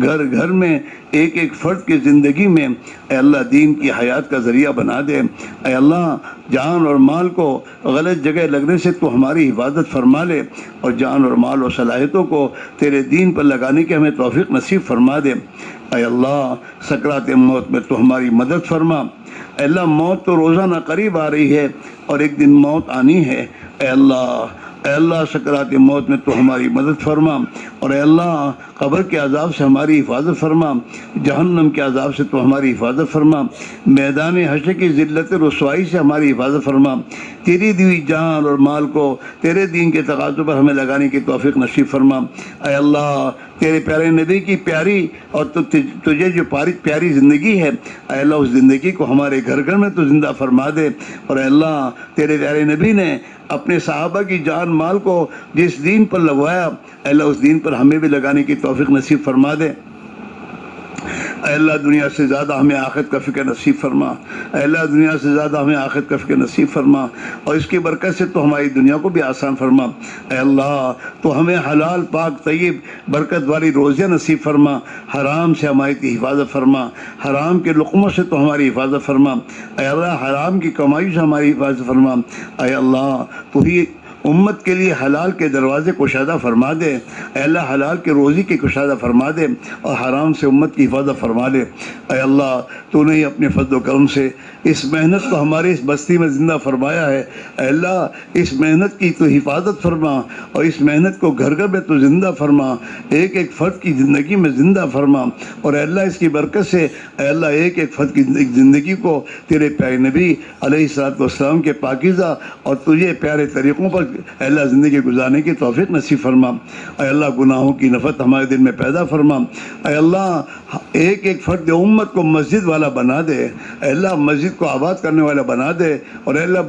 گھر گھر میں ایک ایک فرد کی زندگی میں اے اللہ دین کی حیات کا ذریعہ بنا دے. اے اللہ جان اور مال کو غلط جگہ لگنے سے تو ہماری حفاظت فرما لے اور جان اور مال اور صلاحیتوں کو تیرے دین پر لگانے کی ہمیں توفیق نصیب فرما دے. اے اللہ سکرات موت میں تو ہماری مدد فرما. اے اللہ موت تو روزانہ قریب آ رہی ہے اور ایک دن موت آنی ہے. اے اللہ سکرات موت میں تو ہماری مدد فرما اور اے اللہ قبر کے عذاب سے ہماری حفاظت فرما، جہنم کے عذاب سے تو ہماری حفاظت فرما، میدان حشر کی ذلت رسوائی سے ہماری حفاظت فرما. تیری دی جان اور مال کو تیرے دین کے تقاضوں پر ہمیں لگانے کی توفیق نصیب فرما. اے اللہ تیرے پیارے نبی کی پیاری اور تجھے جو پیاری زندگی ہے اے اللہ اس زندگی کو ہمارے گھر گھر میں تو زندہ فرما دے. اور اے اللہ تیرے پیارے نبی نے اپنے صحابہ کی جان مال کو جس دین پر لگوایا اے اللہ اس دین پر ہمیں بھی لگانے کی توفیق نصیب فرما دے. اے اللہ دنیا سے زیادہ ہمیں آخرت کا فکر نصیب فرما. اے اللہ دنیا سے زیادہ ہمیں آخرت کا فکر نصیب فرما اور اس کی برکت سے تو ہماری دنیا کو بھی آسان فرما. اے اللہ تو ہمیں حلال پاک طیب برکت والی روزیاں نصیب فرما. حرام سے ہماری حفاظت فرما، حرام کے لقموں سے تو ہماری حفاظت فرما. اے اللہ حرام کی کمائی سے ہماری حفاظت فرما. اے اللہ تو ہی امت کے لیے حلال کے دروازے کشادہ فرما دے. اے اللہ حلال کے روزی کے کشادہ فرما دے اور حرام سے امت کی حفاظت فرما دے. اے اللہ تو نے اپنے فضل و کرم سے اس محنت کو ہماری اس بستی میں زندہ فرمایا ہے. اے اللہ اس محنت کی تو حفاظت فرما اور اس محنت کو گھر گھر میں تو زندہ فرما، ایک ایک فرد کی زندگی میں زندہ فرما. اور اے اللہ اس کی برکت سے اے اللہ ایک ایک فرد کی زندگی کو تیرے پیارے نبی علیہ الصلوۃ والسلام کے پاکیزہ اور تجھے پیارے طریقوں پر اے اللہ زندگی گزارنے کی توفیق نصیب فرما. اے اللہ گناہوں کی نفرت ہمارے دل میں پیدا فرما. اے اللہ ایک ایک فرد امت کو مسجد والا بنا دے. اے اللہ مسجد کو آباد کرنے والا بنا دے. اور اے اللہ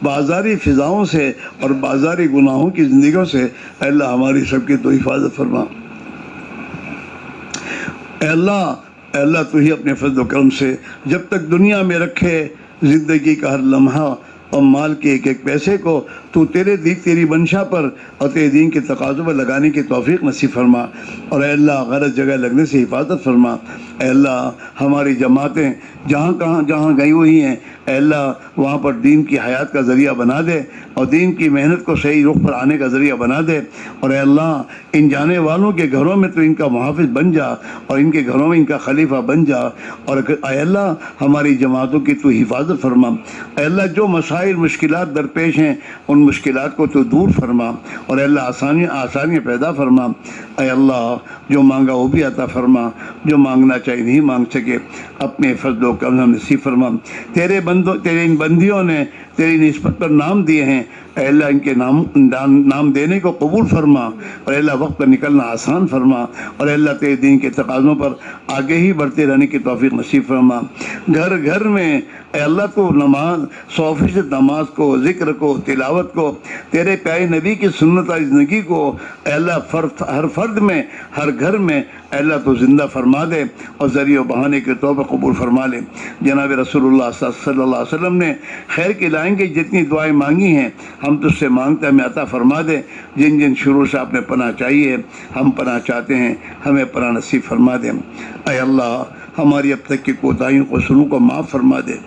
بازاری فضاؤں سے اور بازاری گناہوں کی زندگیوں سے اے اللہ ہماری سب کی تو حفاظت فرما. اے اللہ تو ہی اپنے فضل و کرم سے جب تک دنیا میں رکھے زندگی کا ہر لمحہ اور مال کے ایک ایک پیسے کو تو تیری منشا پر اور تیرے دین کے تقاضوں پر لگانے کی توفیق نصیب فرما، اور اے اللہ غلط جگہ لگنے سے حفاظت فرما۔ اے اللہ ہماری جماعتیں جہاں گئی ہوئی ہیں، اے اللہ وہاں پر دین کی حیات کا ذریعہ بنا دے اور دین کی محنت کو صحیح رخ پر آنے کا ذریعہ بنا دے، اور اے اللہ ان جانے والوں کے گھروں میں تو ان کا محافظ بن جا اور ان کے گھروں میں ان کا خلیفہ بن جا، اور اے اللہ ہماری جماعتوں کی تو حفاظت فرما۔ اے اللہ جو مسائل مشکلات درپیش ہیں ان مشکلات کو تو دور فرما، اور اے اللہ آسانیاں پیدا فرما۔ اے اللہ جو مانگا وہ بھی عطا فرما، جو مانگنا چاہیے نہیں مانگ سکے اپنے فضل و کرم نصیب فرما۔ تیرے ان بندیوں نے تیری نسبت پر نام دیے ہیں، اے اللہ ان کے نام دینے کو قبول فرما، اور اے اللہ وقت پر نکلنا آسان فرما، اور اے اللہ تیرے دین کے تقاضوں پر آگے ہی بڑھتے رہنے کی توفیق نصیب فرما۔ گھر گھر میں اے اللہ تو 100% نماز کو، ذکر کو، تلاوت کو، تیرے پیارے نبی کی سنت والی زندگی کو اے اللہ ہر فرد میں، ہر گھر میں اے اللہ تو زندہ فرما دے اور ذریعہ و بہانے کے طور پر قبول فرما لے۔ جناب رسول اللہ صلی اللہ علیہ وسلم نے خیر کی لائن کی جتنی دعائیں مانگی ہیں ہم تجھ سے مانگتے ہمیں عطا فرما دے۔ جن شروع سے آپ نے پناہ چاہیے ہم پناہ چاہتے ہیں، ہمیں پناہ نصیب فرما دے۔ اے اللہ ہماری اب تک کی کوتاہیوں کو سنوں کو معاف فرما دے۔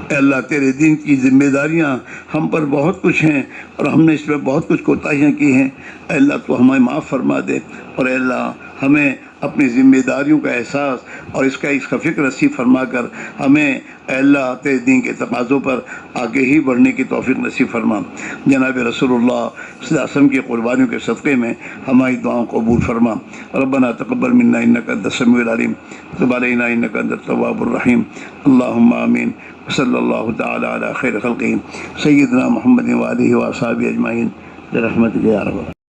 اے اللہ تیرے دین کی ذمہ داریاں ہم پر بہت کچھ ہیں اور ہم نے اس میں بہت کچھ کوتاہیاں کی ہیں، اے اللہ تو ہمیں معاف فرما دے، اور اے اللہ ہمیں اپنی ذمہ داریوں کا احساس اور اس کا فکر نصیب فرما کر ہمیں اے اللہ تیرے دین کے تقاضوں پر آگے ہی بڑھنے کی توفیق نصیب فرما۔ جناب رسول اللہ صلی اللہ علیہ وسلم کی قربانیوں کے صدقے میں ہماری دعاؤں کو قبول فرما۔ ربنا تقبل منا انک انت السمیع العلیم وتب علینا انک انت التواب الرحیم، اللہم آمین۔ صلی اللہ تعالی علی خیر خلقہ سیدنا محمد وآلہ وصحبہ اجمعین برحمتک یا رب۔